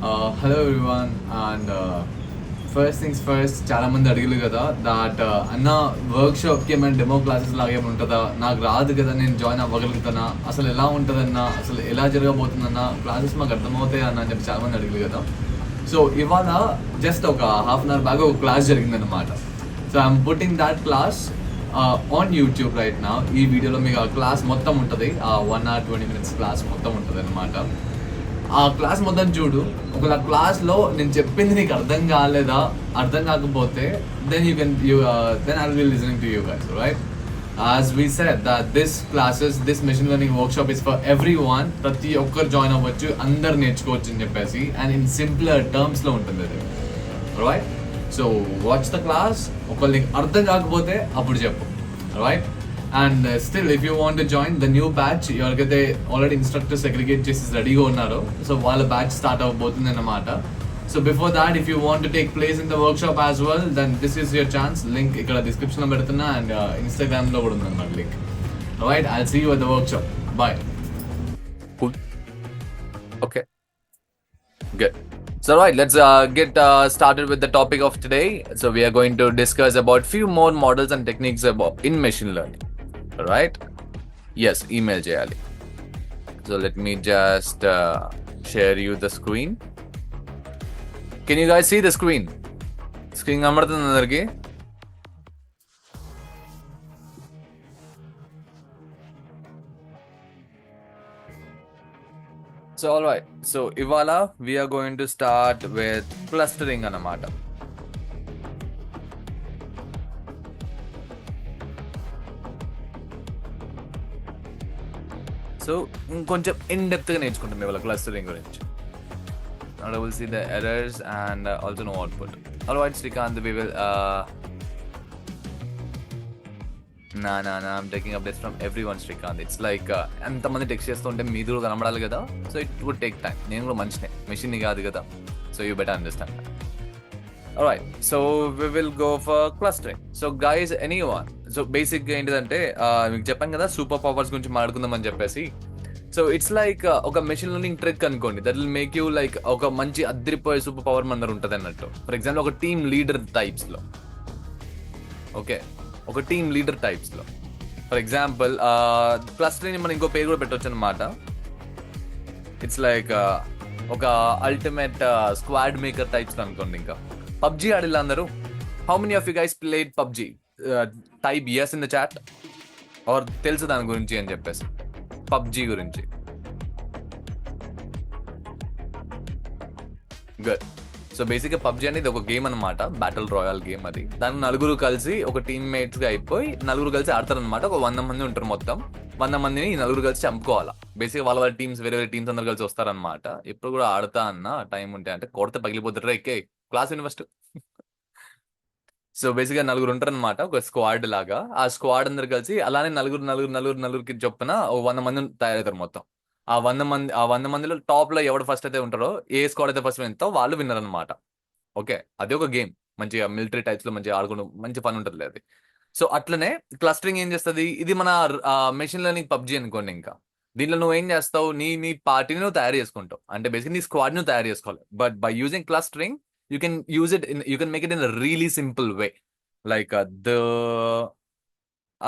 Hello everyone and first things first చాలా మంది అడిగారు కదా దాట్ అన్న వర్క్ షాప్కి ఏమైనా డెమో క్లాసెస్ లాగా ఏమైనా ఉంటుందా, నాకు రాదు కదా నేను జాయిన్ అవ్వగలుగుతానా, అసలు ఎలా ఉంటుందన్నా, అసలు ఎలా జరగబోతుందన్న, క్లాసెస్ మాకు అర్థమవుతాయి అన్న అని చెప్పి చాలా మంది అడిగారు కదా. సో ఇవాళ జస్ట్ ఒక హాఫ్ అన్ అవర్ బ్యాగ్ ఒక క్లాస్ జరిగిందనమాట. So I'm putting that class on YouTube right నా. ఈ వీడియోలో మీకు ఆ క్లాస్ మొత్తం ఉంటుంది, ఆ 1 hour 20 minutes క్లాస్ మొత్తం ఉంటుంది అనమాట. ఆ క్లాస్ మొత్తం చూడు. ఒకవేళ క్లాస్లో నేను చెప్పింది నీకు అర్థం కాలేదా, అర్థం కాకపోతే then you can then I will be listening to you guys, right? As we said that this machine learning workshop is for every one. ప్రతి ఒక్కరు జాయిన్ అవ్వచ్చు, అందరు నేర్చుకోవచ్చు అని చెప్పేసి, అండ్ ఇన్ సింప్లర్ టర్మ్స్లో ఉంటుంది అది, right? So watch the class. ఒకవేళ నీకు అర్థం కాకపోతే అప్పుడు చెప్పు, right? And still if you want join the new batch, ఎవరికైతే ఆల్రెడీ ఇన్స్ట్రక్టర్స్ అగ్రిగేట్ చేసి రెడీగా ఉన్నారో, సో వాళ్ళ బ్యాచ్ స్టార్ట్ అవ్వబోతుంది అన్నమాట. So before that if you want take place in the workshop as well, then this is your chance. Link ఇక్కడ డిస్క్రిప్షన్లో పెడుతున్నా, అండ్ ఇన్స్టాగ్రామ్లో కూడా ఉందన్నమాట link, right? I'll see you at the workshop. Bye. Cool. Okay. Good. So right, let's get started with the topic of today. So we are going to discuss about few more models and techniques about in machine learning. Right? Yes, email చేయాలి. So let me just share you the screen. Can you guys see the screen? Screen కనబడుతుంది అందరికి? So alright, so ఇవాళ we are going to start with clustering అన్నమాట. So ఇంకొంచెం in డెప్త్గా నేర్చుకుంటాం ఇవాళ clustering గురించి. Now I will see the errors and also no output. Alright, Srikanth, we will I'm taking updates from everyone, Srikanth. It's like ఎంతమంది text చేస్తుంటే మీది కూడా కనబడాలి కదా, so it would take time. నేను కూడా మనిషినే, మెషిన్ని కాదు కదా, so you better understand. Alright, so we will go for clustering. So guys, anyone, so basic ఏంటిదంటే మీకు చెప్పాను కదా సూపర్ పవర్స్ గురించి మాట్లాడుకుందామని చెప్పేసి. సో ఇట్స్ లైక్ ఒక మెషిన్ లెర్నింగ్ ట్రిక్ అనుకోండి, that will make you like ఒక మంచి అద్దరిపోయే సూపర్ పవర్ మన ఉంటుంది అన్నట్టు. ఫర్ ఎగ్జాంపుల్ ఒక టీమ్ లీడర్ టైప్స్లో, ఓకే, ఒక టీమ్ లీడర్ టైప్స్లో ఫర్ ఎగ్జాంపుల్ క్లస్టరింగ్ మనం ఇంకో పేరు కూడా పెట్టవచ్చు అనమాట. ఇట్స్ లైక్ ఒక అల్టిమేట్ స్క్వాడ్ మేకర్ టైప్స్ అనుకోండి. ఇంకా పబ్జీ ఆడిల్లా అందరూ? How many of you guys played PUBG? Type yes in the chat, are తెలుసు దాని గురించి అని చెప్పేసి, పబ్జీ గురించి. గుడ్. సో బేసిక్గా పబ్జీ అనేది ఒక గేమ్ అనమాట, బ్యాటిల్ రాయల్ గేమ్. అది దాన్ని నలుగురు కలిసి ఒక టీమ్ మేట్స్ గా అయిపోయి నలుగురు కలిసి ఆడతారు అనమాట. ఒక 100 మంది ఉంటారు, మొత్తం 100 మందిని ఈ నలుగురు కలిసి చంపుకోవాలా. బేసిక్గా వాళ్ళ టీమ్స్ వేరే వేరే టీమ్స్ అందరు కలిసి వస్తారనమాట. ఎప్పుడు కూడా ఆడతా అన్న టైం ఉంటే, అంటే కొడితే పగిలిపోతారు ఎక్కే క్లాస్ ఇన్వెస్ట్. సో బేసిక్గా నలుగురు ఉంటారు అనమాట, ఒక స్క్వాడ్ లాగా. ఆ స్క్వాడ్ అందరు కలిసి అలానే నలుగురికి చొప్పున 100 మంది తయారవుతారు మొత్తం. ఆ 100 మందిలో టాప్ లో ఎవడు ఫస్ట్ అయితే ఉంటారో, ఏ స్క్వాడ్ అయితే ఫస్ట్ వెళ్తారో వాళ్ళు విన్నర్ అనమాట. ఓకే, అది ఒక గేమ్, మంచిగా మిలిటరీ టైప్స్ లో మంచిగా ఆడుకుని మంచి ఫన్ ఉంటుంది అది. సో అట్లనే క్లస్టరింగ్ ఏం చేస్తుంది, ఇది మన మెషిన్ లెర్నింగ్ పబ్జీ అనుకోండి. ఇంకా దీంట్లో నువ్వు ఏం చేస్తావు, నీ పార్టీని నువ్వు తయారు చేసుకుంటావు, అంటే బేసిక్ నీ స్క్వాడ్ నువ్వు తయారు చేసుకోవాలి. But by using clustering you can use it in, you can make it in really simple way, like the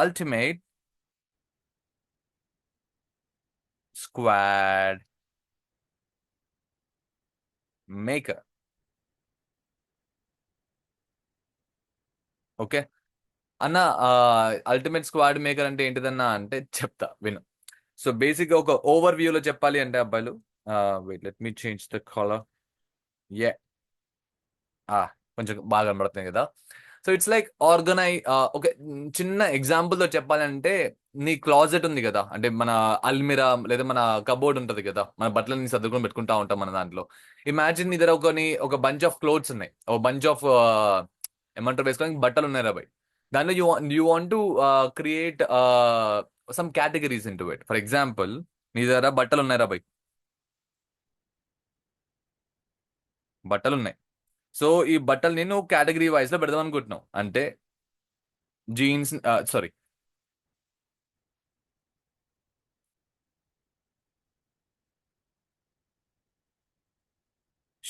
ultimate squad maker. Okay అన్న, అల్టిమేట్ స్క్వాడ్ మేకర్ అంటే ఏంటిదన్నా అంటే చెప్తా విను. సో బేసిక్గా ఒక ఓవర్ వ్యూలో చెప్పాలి అంటే అబ్బాయిలు, wait let me change the colour. Yeah, కొంచెం బాగా కనబడుతుంది కదా. సో ఇట్స్ లైక్ ఒక చిన్న ఎగ్జాంపుల్తో చెప్పాలంటే, నీ క్లాజెట్ ఉంది కదా, అంటే మన అల్మిరా లేదా మన కబోర్డ్ ఉంటుంది కదా, మన బట్టలని సర్దుకొని పెట్టుకుంటా ఉంటాం మన దాంట్లో. ఇమాజిన్ నీ దగ్గర ఒక బంచ్ ఆఫ్ క్లోత్స్ ఉన్నాయి, ఒక బంచ్ ఆఫ్ ఏమంటారు వేసుకోవడానికి బట్టలు ఉన్నాయి రాబాయ్. దాంట్లో you want to create some categories in to it. For example, నీ దగ్గర బట్టలు ఉన్నాయి రాబాయ్, బట్టలు ఉన్నాయి. సో ఈ బట్టల్ని నువ్వు కేటగిరీ వైజ్ లో పెడదాం అనుకుంటున్నావు. అంటే జీన్స్, సారీ,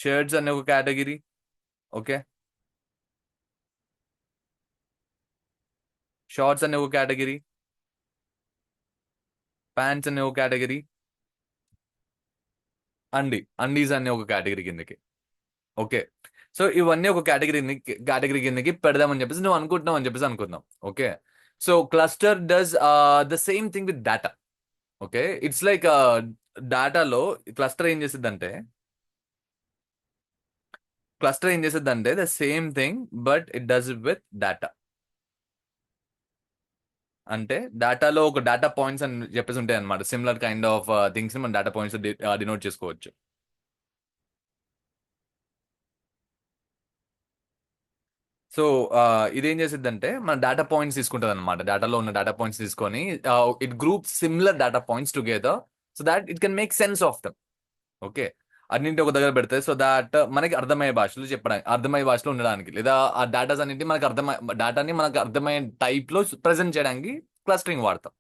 షర్ట్స్ అనే ఒక కేటగిరీ. ఓకే, షార్ట్స్ అనే ఒక కేటగిరీ, ప్యాంట్స్ అనే ఒక కేటగిరీ, అండీస్ అనే ఒక కేటగిరీ కిందకి. ఓకే, సో ఇవన్నీ ఒక కేటగిరీ కిందకి పెడదామని చెప్పేసి నువ్వు అనుకుంటున్నావు అని చెప్పేసి అనుకుందాం. Okay, so cluster does the same thing with data. Okay, it's like డేటాలో క్లస్టర్ ఏం చేసిద్దంటే the same thing but it does with data. అంటే డేటాలో ఒక డేటా పాయింట్స్ అని చెప్పేసి ఉంటాయి అనమాట. సిమిలర్ కైండ్ ఆఫ్ థింగ్స్ ని మనం డేటా పాయింట్స్ డినోట్ చేసుకోవచ్చు. సో ఇదేం చేసిద్దంటే మన డేటా పాయింట్స్ తీసుకుంటుంది అనమాట. డేటాలో ఉన్న డేటా పాయింట్స్ తీసుకొని it group similar data points together so that it can make sense of them. Okay, అన్నింటి ఒక దగ్గర పెడితే సో దాట్ మనకి అర్థమయ్యే భాషలో చెప్పడానికి, అర్థమయ్యే భాషలో ఉండడానికి, లేదా ఆ డేటాస్ అన్నింటి మనకి డేటాని మనకు అర్థమయ్యే టైప్ లో ప్రెజెంట్ చేయడానికి క్లస్టరింగ్ వాడతాం.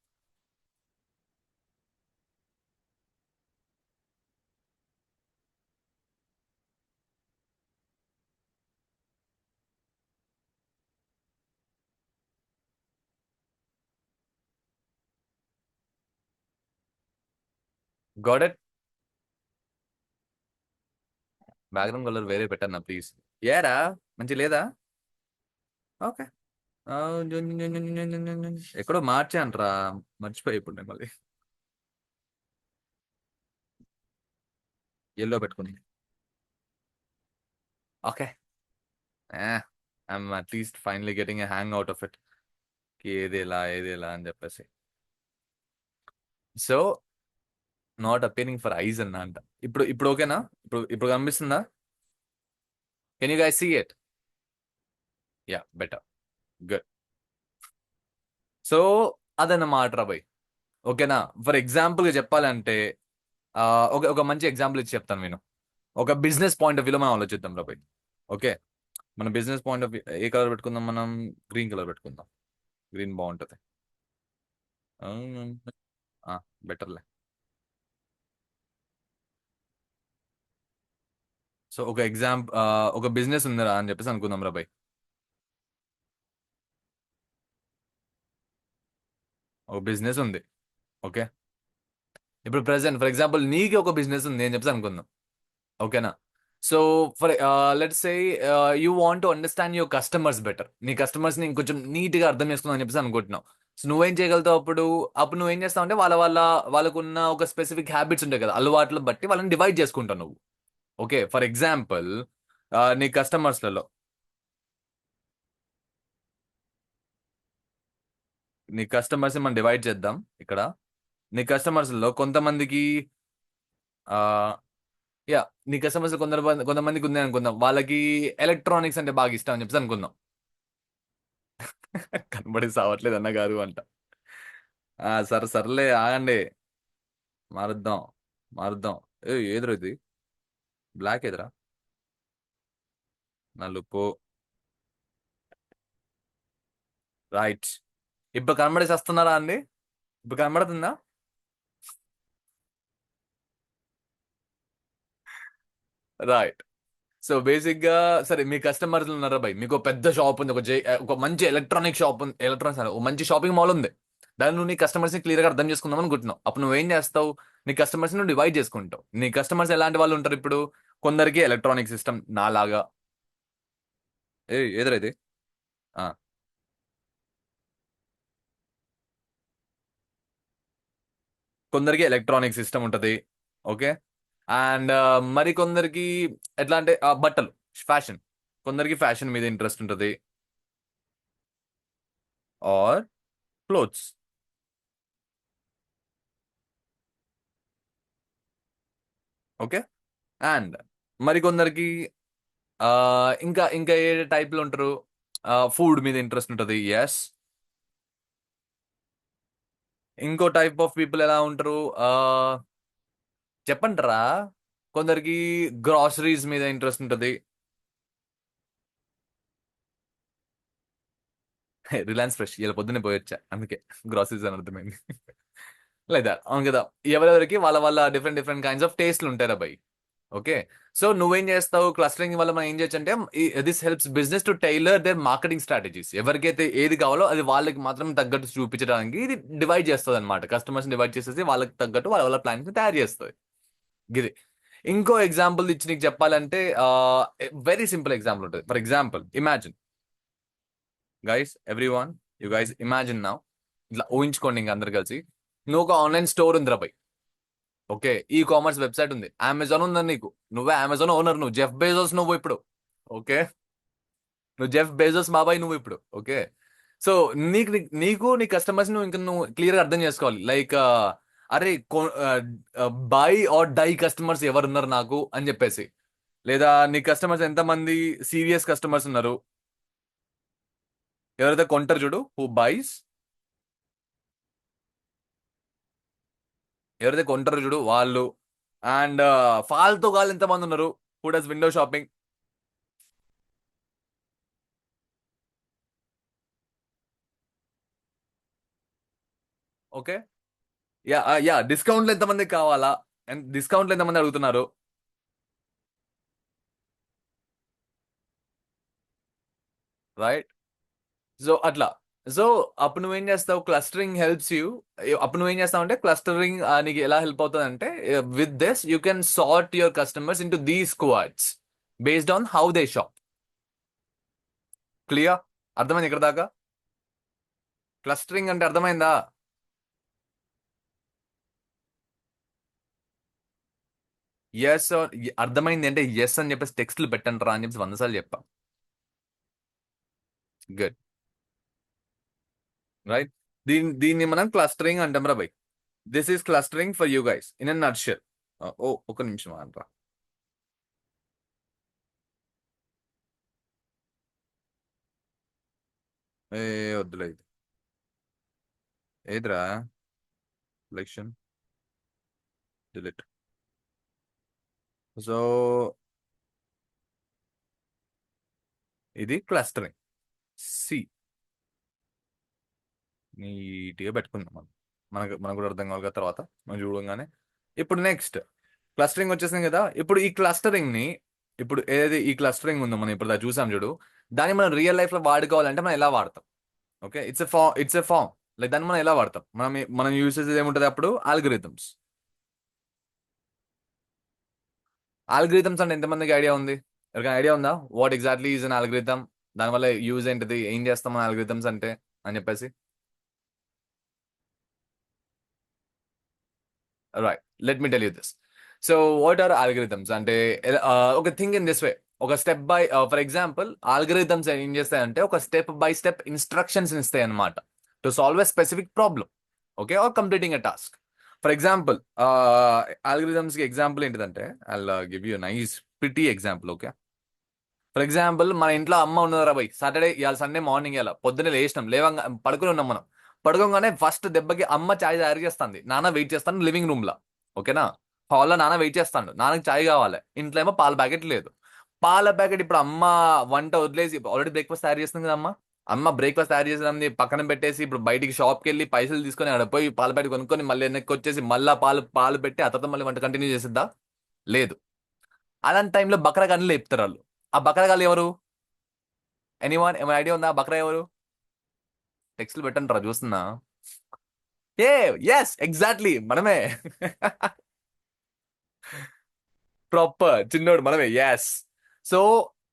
Got it? బ్యాక్గ్రౌండ్ కలర్ వేరే పెట్టన్నా ప్లీజ్. ఏరా మంచి లేదా? ఓకే, ఎక్కడో మార్చానురా, మర్చిపోయి ఇప్పుడు నేను మళ్ళీ ఎల్లో పెట్టుకుని. Okay, I'm at least finally getting a hang out of it. ఏదేలా అని చెప్పేసి. So not appearing for eyes అన్న అంట. ఇప్పుడు ఇప్పుడు ఓకేనా? ఇప్పుడు కనిపిస్తుందా? Can you guys see it? Yeah, better, good. So అదన్నమాట రా బై. ఓకేనా? ఫర్ ఎగ్జాంపుల్ గా చెప్పాలంటే ఆ, ఒక మంచి ఎగ్జాంపుల్ ఇచ్చి చెప్తాను నేను. ఒక బిజినెస్ పాయింట్ ఆఫ్ వ్యూలో మనం ఆలోచిద్దాం రా బై. ఓకే, మన business point of view A colour పెట్టుకుందాం మనం? గ్రీన్ కలర్ పెట్టుకుందాం. గ్రీన్ బాగుంటది. బెటర్లే. సో ఒక బిజినెస్ ఉందిరా అని చెప్పేసి అనుకుందాం రా బై. ఒక బిజినెస్ ఉంది. ఓకే, ఇప్పుడు ప్రెసెంట్ ఫర్ ఎగ్జాంపుల్ నీకు ఒక బిజినెస్ ఉంది అని చెప్పేసి అనుకుందాం. ఓకేనా? So for let's say you want to understand your customers better. నీ కస్టమర్స్ ని కొంచెం నీట్ గా అర్థం చేసుకుందాం అని చెప్పేసి అనుకుంటున్నావు. సో నువ్వేం చేయగలుగుతావు అప్పుడు నువ్వేం చేస్తావు అంటే వాళ్ళకున్న ఒక స్పెసిఫిక్ హ్యాబిట్స్ ఉంటాయి కదా, అలవాట్లు బట్టి వాళ్ళని డివైడ్ చేసుకుంటావు నువ్వు. ఓకే, ఫర్ ఎగ్జాంపుల్ నీ కస్టమర్స్లలో నీ కస్టమర్స్ మనం డివైడ్ చేద్దాం ఇక్కడ. నీ కస్టమర్స్ లో కొంతమందికి ఆ యా నీ కస్టమర్స్ కొంతమందికి ఉంది అనుకుందాం, వాళ్ళకి ఎలక్ట్రానిక్స్ అంటే బాగా ఇష్టం అని చెప్పేసి అనుకుందాం. కనబడి సావట్లేదు అన్నగారు అంట. సర్లే ఆగండి, మారుద్దాం మారుద్దాం. ఏదిరా ఇది? బ్లాక్ ఎదురా? నలుపు. రైట్, ఇప్పుడు కనబడేసి వస్తున్నారా అండి? ఇప్పుడు కనబడుతుందా? రైట్. సో బేసిక్ గా సరే, మీ కస్టమర్స్ ఉన్నారా బై? మీకు ఒక పెద్ద షాప్ ఉంది, ఒక మంచి ఎలక్ట్రానిక్ షాప్ ఉంది, ఒక మంచి షాపింగ్ మాల్ ఉంది. దాన్ని నువ్వు నీ కస్టమర్స్ ని క్లియర్ గా అర్థం చేసుకుందాం అనుకుంటున్నావు. అప్పుడు నువ్వేం చేస్తావు? నీ కస్టమర్స్ ని డివైడ్ చేసుకుంటావు. నీ కస్టమర్స్ ఎలాంటి వాళ్ళు ఉంటారు ఇప్పుడు? కొందరికి ఎలక్ట్రానిక్ సిస్టమ్ నాలాగా. ఏదిరా ఇది? ఆ, కొందరికి ఎలక్ట్రానిక్ సిస్టమ్ ఉంటది. ఓకే, అండ్ మరి కొందరికి ఎట్లా అంటే బట్టలు, ఫ్యాషన్. కొందరికి ఫ్యాషన్ మీద ఇంట్రెస్ట్ ఉంటది, ఆర్ క్లోత్స్. ఓకే, అండ్ మరి కొందరికి ఆ ఇంకా ఇంకా ఏ టైప్ లో ఉంటారు? ఫుడ్ మీద ఇంట్రెస్ట్ ఉంటది. ఎస్. ఇంకో టైప్ ఆఫ్ పీపుల్ ఎలా ఉంటారు? ఆ చెప్పంటారా? కొందరికి గ్రాసరీస్ మీద ఇంట్రెస్ట్ ఉంటది. రిలయన్స్ ఫ్రెష్ ఇలా పొద్దున్నే పోయొచ్చా, అందుకే గ్రాసరీస్ అని అర్థమైంది. లేదా అవును కదా, ఎవరెవరికి వాళ్ళ వాళ్ళ డిఫరెంట్ డిఫరెంట్ కైండ్స్ ఆఫ్ టేస్ట్లు ఉంటాయి రా బై. ఓకే. సో నువ్వేం చేస్తావు? క్లస్టరింగ్ వల్ల మనం ఏం చేయొచ్చు అంటే, this helps business to tailor their marketing strategies. ఎవరికైతే ఏది కావాలో అది వాళ్ళకి మాత్రం తగ్గట్టు చూపించడానికి ఇది డివైడ్ చేస్తుంది అనమాట. కస్టమర్స్ డివైడ్ చేసేసి వాళ్ళకి తగ్గట్టు వాళ్ళ వాళ్ళ ప్లాన్స్ తయారు చేస్తుంది. ఇది ఇంకో ఎగ్జాంపుల్ ఇచ్చి నీకు చెప్పాలంటే, వెరీ సింపుల్ ఎగ్జాంపుల్ ఉంటుంది. For example imagine guys, every one, you guys imagine now, ఇట్లా ఊహించుకోండి ఇంక అందరు కలిసి, నువ్వు ఒక ఆన్లైన్ స్టోర్ ఉందిరా by. Okay, e commerce website ఉంది, అమెజాన్ ఉందని నీకు, నువ్వే అమెజాన్ ఓనర్, నువ్వు జెఫ్ బేజోస్ నువ్వు ఇప్పుడు. ఓకే, నువ్వు జెఫ్ బేజోస్ బాబాయ్ నువ్వు ఇప్పుడు. ఓకే, సో నీకు నీకు నీ కస్టమర్స్ నువ్వు ఇంకా నువ్వు క్లియర్ గా అర్థం చేసుకోవాలి. లైక్ అరే, బై ఆర్ డై కస్టమర్స్ ఎవరున్నారు నాకు అని చెప్పేసి. లేదా నీ కస్టమర్స్ ఎంతమంది సీరియస్ కస్టమర్స్ ఉన్నారు, ఎవరైతే కొంటారు చూడు, హూ బైస్, ఎవరైతే కొంటారు చూడు వాళ్ళు. అండ్ ఫాల్తూ గాళ్ళు ఎంతమంది ఉన్నారు, who does window shopping. Okay, yeah yeah, డిస్కౌంట్లు ఎంతమంది కావాలా, అండ్ డిస్కౌంట్లు ఎంతమంది అడుగుతున్నారు, రైట్. సో అట్లా. సో అప్పుడు నువ్వేం చేస్తావు, క్లస్టరింగ్ హెల్ప్స్ యూ. అప్పుడు నువ్వేం చేస్తావు అంటే, క్లస్టరింగ్ నీకు ఎలా హెల్ప్ అవుతుంది అంటే, with this you can sort your customers into these squads based on how they shop. Clear? అర్థమైంది ఇక్కడ దాకా? క్లస్టరింగ్ అంటే అర్థమైందా? ఎస్, అర్థమైంది అంటే ఎస్ అని చెప్పేసి టెక్స్ట్లు పెట్టండి రా అని చెప్పేసి 100 సార్లు చెప్పా. Good, right. దీన్ని మనం క్లస్టరింగ్ అంటాం రా బై. This is clustering for you guys in a nutshell. ఓ ఒక నిమిషం అంటారా. ఏ వద్దులే ఇది. ఏదిరా ఎలక్షన్ డిలీట్. సో ఇది క్లస్టరింగ్. సి, నీట్గా పెట్టుకుందాం మనం. మనకు కూడా అర్థం కావాలి కదా తర్వాత మనం చూడంగానే. ఇప్పుడు నెక్స్ట్ క్లస్టరింగ్ వచ్చేసింది కదా. ఇప్పుడు ఈ క్లస్టరింగ్ ని, ఇప్పుడు ఏది ఈ క్లస్టరింగ్ ఉందో మనం ఇప్పుడు చూసాం చూడు, దాన్ని మనం రియల్ లైఫ్ లో వాడుకోవాలంటే మనం ఎలా వాడతాం? Okay, it's a form. Like దాన్ని మనం ఎలా వాడతాం? మనం యూస్ చేసేది ఏముంటుంది అప్పుడు? ఆల్గరిథమ్స్. ఆల్గరిథమ్స్ అంటే ఎంతమందికి ఐడియా ఉంది? ఎవరికైనా ఐడియా ఉందా what exactly is an algorithm? దానివల్ల యూజ్ ఏంటిది, ఏం చేస్తాం మన ఆల్గరిథమ్స్ అంటే అని చెప్పేసి. Right, let me tell you this. So what are algorithms అంటే, ఒక థింక్ ఇన్ దిస్ వే. ఒక step by, for example algorithms ఏం చేస్తాయంటే, ఒక స్టెప్ బై స్టెప్ ఇన్స్ట్రక్షన్స్ ఇస్తాయి అనమాట, to solve a specific problem. Okay, or completing a task. For example, algorithms కి example ఏంటిదంటే, I give you nice pretty example. Okay, for example మన ఇంట్లో అమ్మ ఉన్నదా బై, సాటర్డే ఇవాళ సండే మార్నింగ్ ఇలా పొద్దున్నే లేచినాం, లేవంగా పడుకుని ఉన్నాం మనం. పడుకోగానే ఫస్ట్ దెబ్బకి అమ్మ చాయ్ తయారు చేస్తుంది, నాన్న వెయిట్ చేస్తాను లివింగ్ రూమ్ లో. ఓకేనా, హాల్లో నాన్న వెయిట్ చేస్తాడు, నాన్నకి చాయ్ కావాలి. ఇంట్లో ఏమో పాల ప్యాకెట్ లేదు. పాల ప్యాకెట్ ఇప్పుడు అమ్మ వంట వదిలేసి ఆల్రెడీ బ్రేక్ఫాస్ట్ తయారు చేస్తుంది కదా అమ్మ. అమ్మ బ్రేక్ఫాస్ట్ తయారు చేసింది పక్కన పెట్టేసి, ఇప్పుడు బయటికి షాప్కి వెళ్ళి పైసలు తీసుకొని అక్కడ పోయి పాల ప్యాకెట్ కొనుక్కొని మళ్ళీ వెనక్కి వచ్చేసి మళ్ళీ పాలు పాలు పెట్టి ఆ తర్వాత మళ్ళీ వంట కంటిన్యూ చేసిద్దా? లేదు. అలాంటి టైంలో బకరా గన్లు లేపుతారు వాళ్ళు. ఆ బకరా గాళ్ళు ఎవరు? ఎనీవన్ ఏమైనా ఐడియా ఉందా బక్రా ఎవరు? టెక్స్ట్లు పెట్టండి రా చూస్తున్నా. ఏ, ఎస్ ఎగ్జాక్ట్లీ మనమే. ప్రాపర్ చిన్నోడు మనమే, ఎస్. సో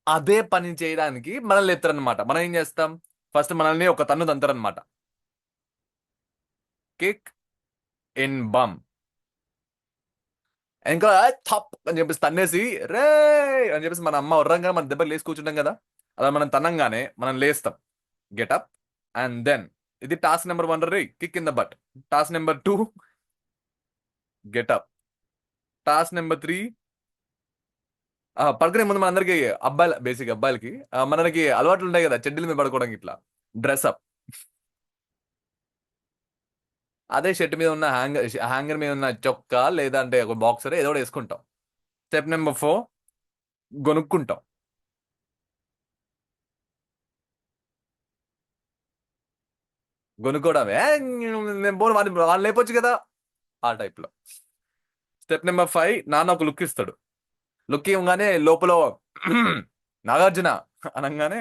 అదే పని చేయడానికి మనల్ని ఎత్తారనమాట. మనం ఏం చేస్తాం, ఫస్ట్ మనల్ని ఒక తన్ను తంతారనమాట. Kick in bum. ఇంకా థప్ అని చెప్పేసి తన్నేసి, రే అని చెప్పేసి మన అమ్మ ఉర్రంగా మన దెబ్బకి లేసి కూర్చుంటాం కదా, అలా మనం తన్నంగానే మనం లేస్తాం. గెటప్. అండ్ దెన్ ఇది task number 1 ray, kick in the but. Task number 2, getup. Task number 3, పడుకునే ముందు మనందరికి అబ్బాయిల బేసిక్ అబ్బాయిలకి మనకి అలవాట్లు ఉంటాయి కదా, చెడ్డీల మీద పడుకోవడానికి ఇట్లా డ్రెస్అప్. అదే షర్ట్ మీద ఉన్న హ్యాంగర్ మీద ఉన్న చొక్కా లేదంటే ఒక బాక్సర్ ఏదో ఒకటి వేసుకుంటాం. Step number 4, గొనుక్కుంటాం. కొనుక్కోవడం, నేను పోను వాళ్ళు లేపొచ్చు కదా, ఆ టైప్ లో. స్టెప్ నెంబర్ 5, నాన్న ఒక లుక్ ఇస్తాడు. లుక్ ఇవ్వగానే లోపల నాగార్జున అనగానే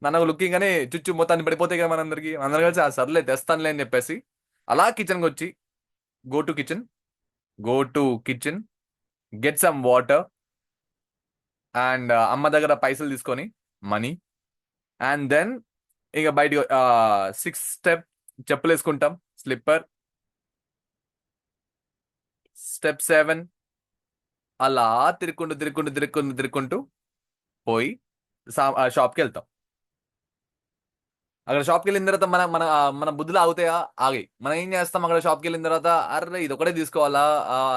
నన్ను లుక్ ఇవ్వగానే చుచ్చు మొత్తాన్ని పడిపోతాయి కదా మనందరికి, అందరు కలిసి ఆ సర్లే తెస్తానులే అని చెప్పేసి అలా కిచెన్కి వచ్చి go to kitchen, go to kitchen, get some water and అమ్మ దగ్గర పైసలు తీసుకొని మనీ, అండ్ దెన్ ఇక బయటికి 6 స్టెప్ చెప్పులు వేసుకుంటాం, స్లిప్పర్. స్టెప్ 7 అలా తిరుక్కుంటూ పోయి షాప్కి వెళ్తాం. అక్కడ షాప్కి వెళ్ళిన తర్వాత మన బుద్ధులు ఆగుతాయా? ఆగాయి. మనం ఏం చేస్తాం అక్కడ షాప్కి వెళ్ళిన తర్వాత, అరే ఇది ఒకటే తీసుకోవాలా,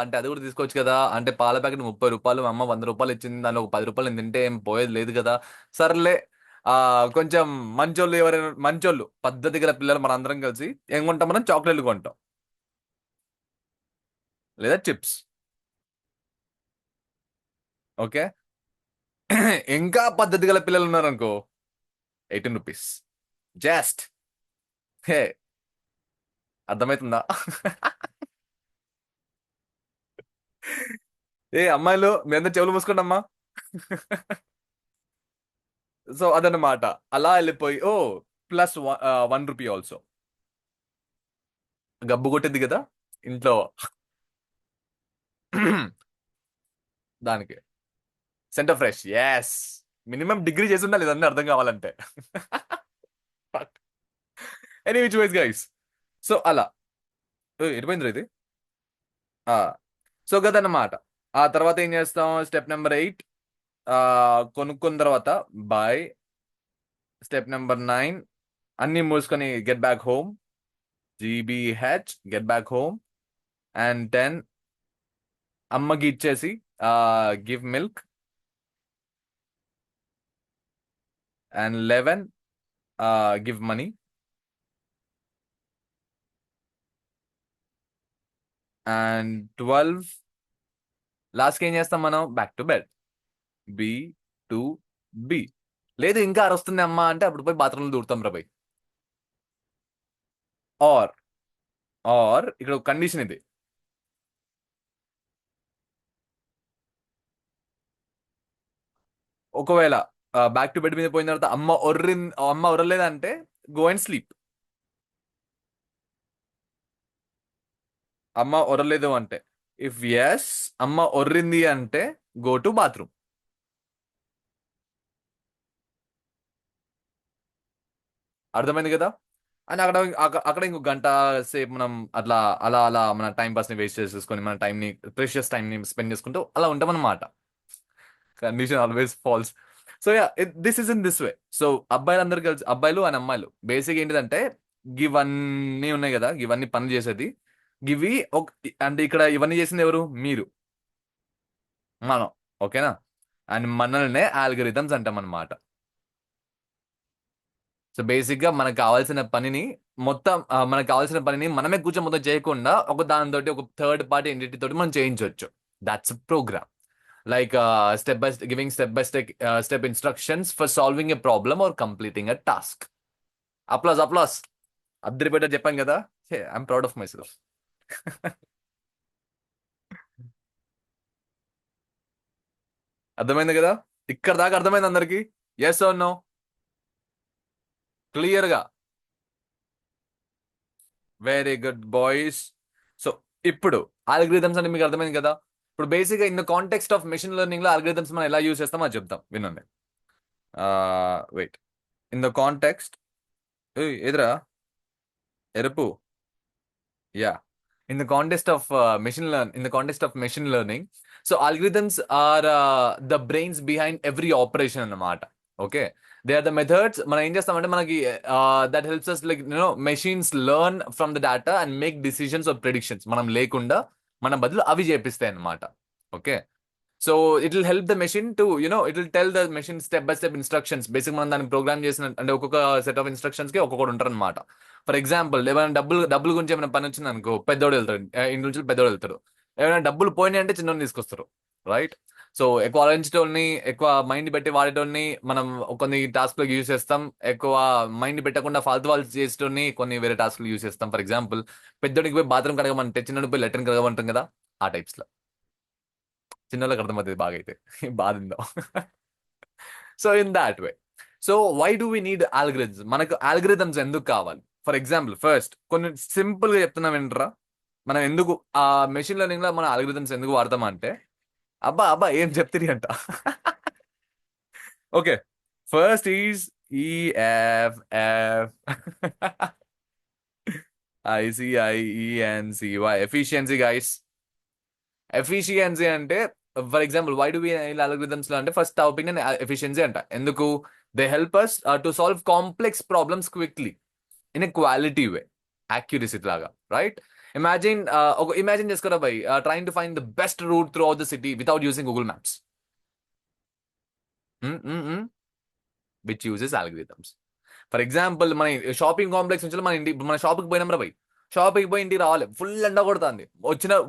అంటే అది కూడా తీసుకోవచ్చు కదా, అంటే పాల ప్యాకెట్ 30 రూపాయలు, మా అమ్మ 100 రూపాయలు ఇచ్చింది, దానిలో ఒక 10 రూపాయలు నేను తింటే ఏం పోయేది లేదు కదా, సర్లే ఆ కొంచెం మంచోళ్ళు, ఎవరైనా మంచోళ్ళు పద్ధతి గల పిల్లలు మన అందరం కలిసి ఏం కొంటాం, మనం చాక్లెట్లు కొంటాం లేదా చిప్స్. ఓకే. ఇంకా పద్ధతి గల పిల్లలు ఉన్నారనుకో, 18 రూపీస్ జస్ట్. హే, అర్థమవుతుందా? ఏ అమ్మాయిలు మీ అందరు చెవులు మూసుకోండి అమ్మా. సో అదన్నమాట. అలా వెళ్ళిపోయి ఓ ప్లస్ 1 రూపీ ఆల్సో గబ్బు కొట్టింది కదా ఇంట్లో. దానికి center fresh, yes, minimum degree చేసి ఉండాలి ఇదన్నీ అర్థం కావాలంటే. Any which ways guys, so అలా ఎడిపోయింది ఇది. సో కదన్నమాట. ఆ తర్వాత ఏం చేస్తాం, స్టెప్ నెంబర్ 8 కొనుక్కున్న తర్వాత బాయ్. స్టెప్ నెంబర్ 9 అన్ని మూసుకొని get back home, GBH get back home. And 10 అమ్మకి ఇచ్చేసి give milk. And 11 give money. And 12 లాస్ట్కి ఏం చేస్తాం మనం, back to bed, B to B. లేదు ఇంకా అరుస్తుంది అమ్మ అంటే అప్పుడు పోయి బాత్రూంలో దూరుతాం రా బై. ఆర్ ఆర్ ఇక్కడ ఒక కండిషన్ ఇది, ఒకవేళ బ్యాక్ టు బెడ్ మీద పోయిన తర్వాత అమ్మ ఒర్రలేదంటే గో అండ్ స్లీప్. అమ్మ ఒర్రలేదు అంటే, ఇఫ్ ఎస్ అమ్మ ఒర్రింది అంటే గో టు బాత్రూమ్. అర్థమైంది కదా. అని అక్కడ ఇంకో గంట సేపు మనం అట్లా అలా అలా మన టైం పాస్ ని వేస్ట్ చేసేసుకొని మన టైం ని, ప్రెషియస్ టైం ని స్పెండ్ చేసుకుంటూ అలా ఉంటాం అన్నమాట. Condition always false. So yeah, this is in this way. So అబ్బాయిలందరూ కలిసి, అబ్బాయిలు అండ్ అమ్మాయిలు బేసిక్ ఏంటిదంటే ఇవన్నీ ఉన్నాయి కదా, ఇవన్నీ పనులు చేసేది గివి అంటే ఇక్కడ ఇవన్నీ చేసింది ఎవరు, మీరు, మనం. ఓకేనా. అండ్ మనల్నే ఆల్గరిథమ్స్ అంటాం అన్నమాట. సో బేసిక్ గా మనకు కావాల్సిన పనిని మనమే కూర్చొని మొత్తం చేయకుండా ఒక దానితో ఒక థర్డ్ పార్టీ ఎంటిటీ తోటి మనం చేయించవచ్చు. That's program. Like step instructions for solving a problem or completing a task. Applause అద్దరిపేట చెప్పాను కదా, I'm proud of myself. అర్థమైంది కదా, ఇక్కడ దాకా అర్థమైంది అందరికి? Yes or no? క్లియర్ గా, వెరీ గుడ్ బాయ్స్. సో ఇప్పుడు ఆల్గరిథమ్స్ అంటే మీకు అర్థమైంది కదా. ఇప్పుడు బేసిక్ గా in the context of machine learning లో ఆల్గరిథమ్స్ మనం ఎలా యూజ్ చేస్తామో అది చెప్తాం, వినండి. వెయిట్, ఇన్ ద కాంటెక్స్ట్, ఎదురా ఎరుపు, yeah, in the context of machine learning, so algorithms are the brains behind every operation అన్నమాట. Okay, they are the methods. మనం ఏం చేస్తామంటే మనకి that helps us, like machines learn from the data and make decisions or predictions. మనం లేకుండా మన బదులు అవి చేపిస్తాయి అన్నమాట. Okay, so it will help the machine to it will tell the machine step by step instructions. Basic మనం దాన్ని programme చేసిన అంటే ఒక్కొక్క సెట్ ఆఫ్ ఇన్స్ట్రక్షన్స్ కి ఒక్కొక్కటి ఉంటారు అనమాట. ఫర్ ఎగ్జాంపుల్, ఏమైనా డబ్బులు గురించి ఏమైనా పని వచ్చింది అనుకో, పెద్దోడు వెళ్తాడు, ఇంటి నుంచి పెద్దోడు వెళ్తాడు. ఏమైనా డబ్బులు పోయినాయి అంటే చిన్నోని తీసుకొస్తారు, రైట్. సో ఎక్కువ ఆలోచించేటోళ్ళని, ఎక్కువ మైండ్ పెట్టి వాడేటోళ్ళని మనం కొన్ని టాస్క్ లో యూజ్ చేస్తాం. ఎక్కువ మైండ్ పెట్టకుండా ఫాల్తు వాళ్ళు చేసేటోని కొన్ని వేరే టాస్క్ యూజ్ చేస్తాం. ఫర్ ఎగ్జాంపుల్, పెద్దోడికి పోయి బాత్రూమ్ కడగమంటే చిన్నోడికి పోయి లెటర్ కడగమంటాం కదా, ఆ టైప్స్ లో. చిన్నోళ్ళకి అర్థమవుతుంది బాగా అయితే బాధ ఉందో. So in that way. So why do we need algorithms? మనకు ఆల్గరిథమ్స్ ఎందుకు కావాలి? ఫర్ ఎగ్జాంపుల్ ఫస్ట్ కొన్ని సింపుల్ గా చెప్తున్నా వింటరా. మనం ఎందుకు ఆ మెషిన్ లెర్నింగ్ లో మన ఆల్గరిథమ్స్ ఎందుకు వాడతామంటే, అబ్బా అబ్బా ఏం చెప్తుంది అంట. Okay, first is EFF ICIENCY efficiency guys. Efficiency అంటే for example why do we algorithms లో అంటే ఫస్ట్ టాపిక్ నేను ఎఫిషియన్సీ అంట. ఎందుకు? They help us to solve complex problems quickly in a quality way, accuracy లాగా, రైట్? ఇమాజిన్ ఇమాజిన్ చేసుకోరా బై trying to find the best route throughout the city without using Google maps, which uses algorithms. For example మన shopping complex నుంచి మన షాప్కి పోయినాం రా by, షాప్కి పోయి ఇంటికి రావాలి, ఫుల్ ఎండ కొడుతుంది,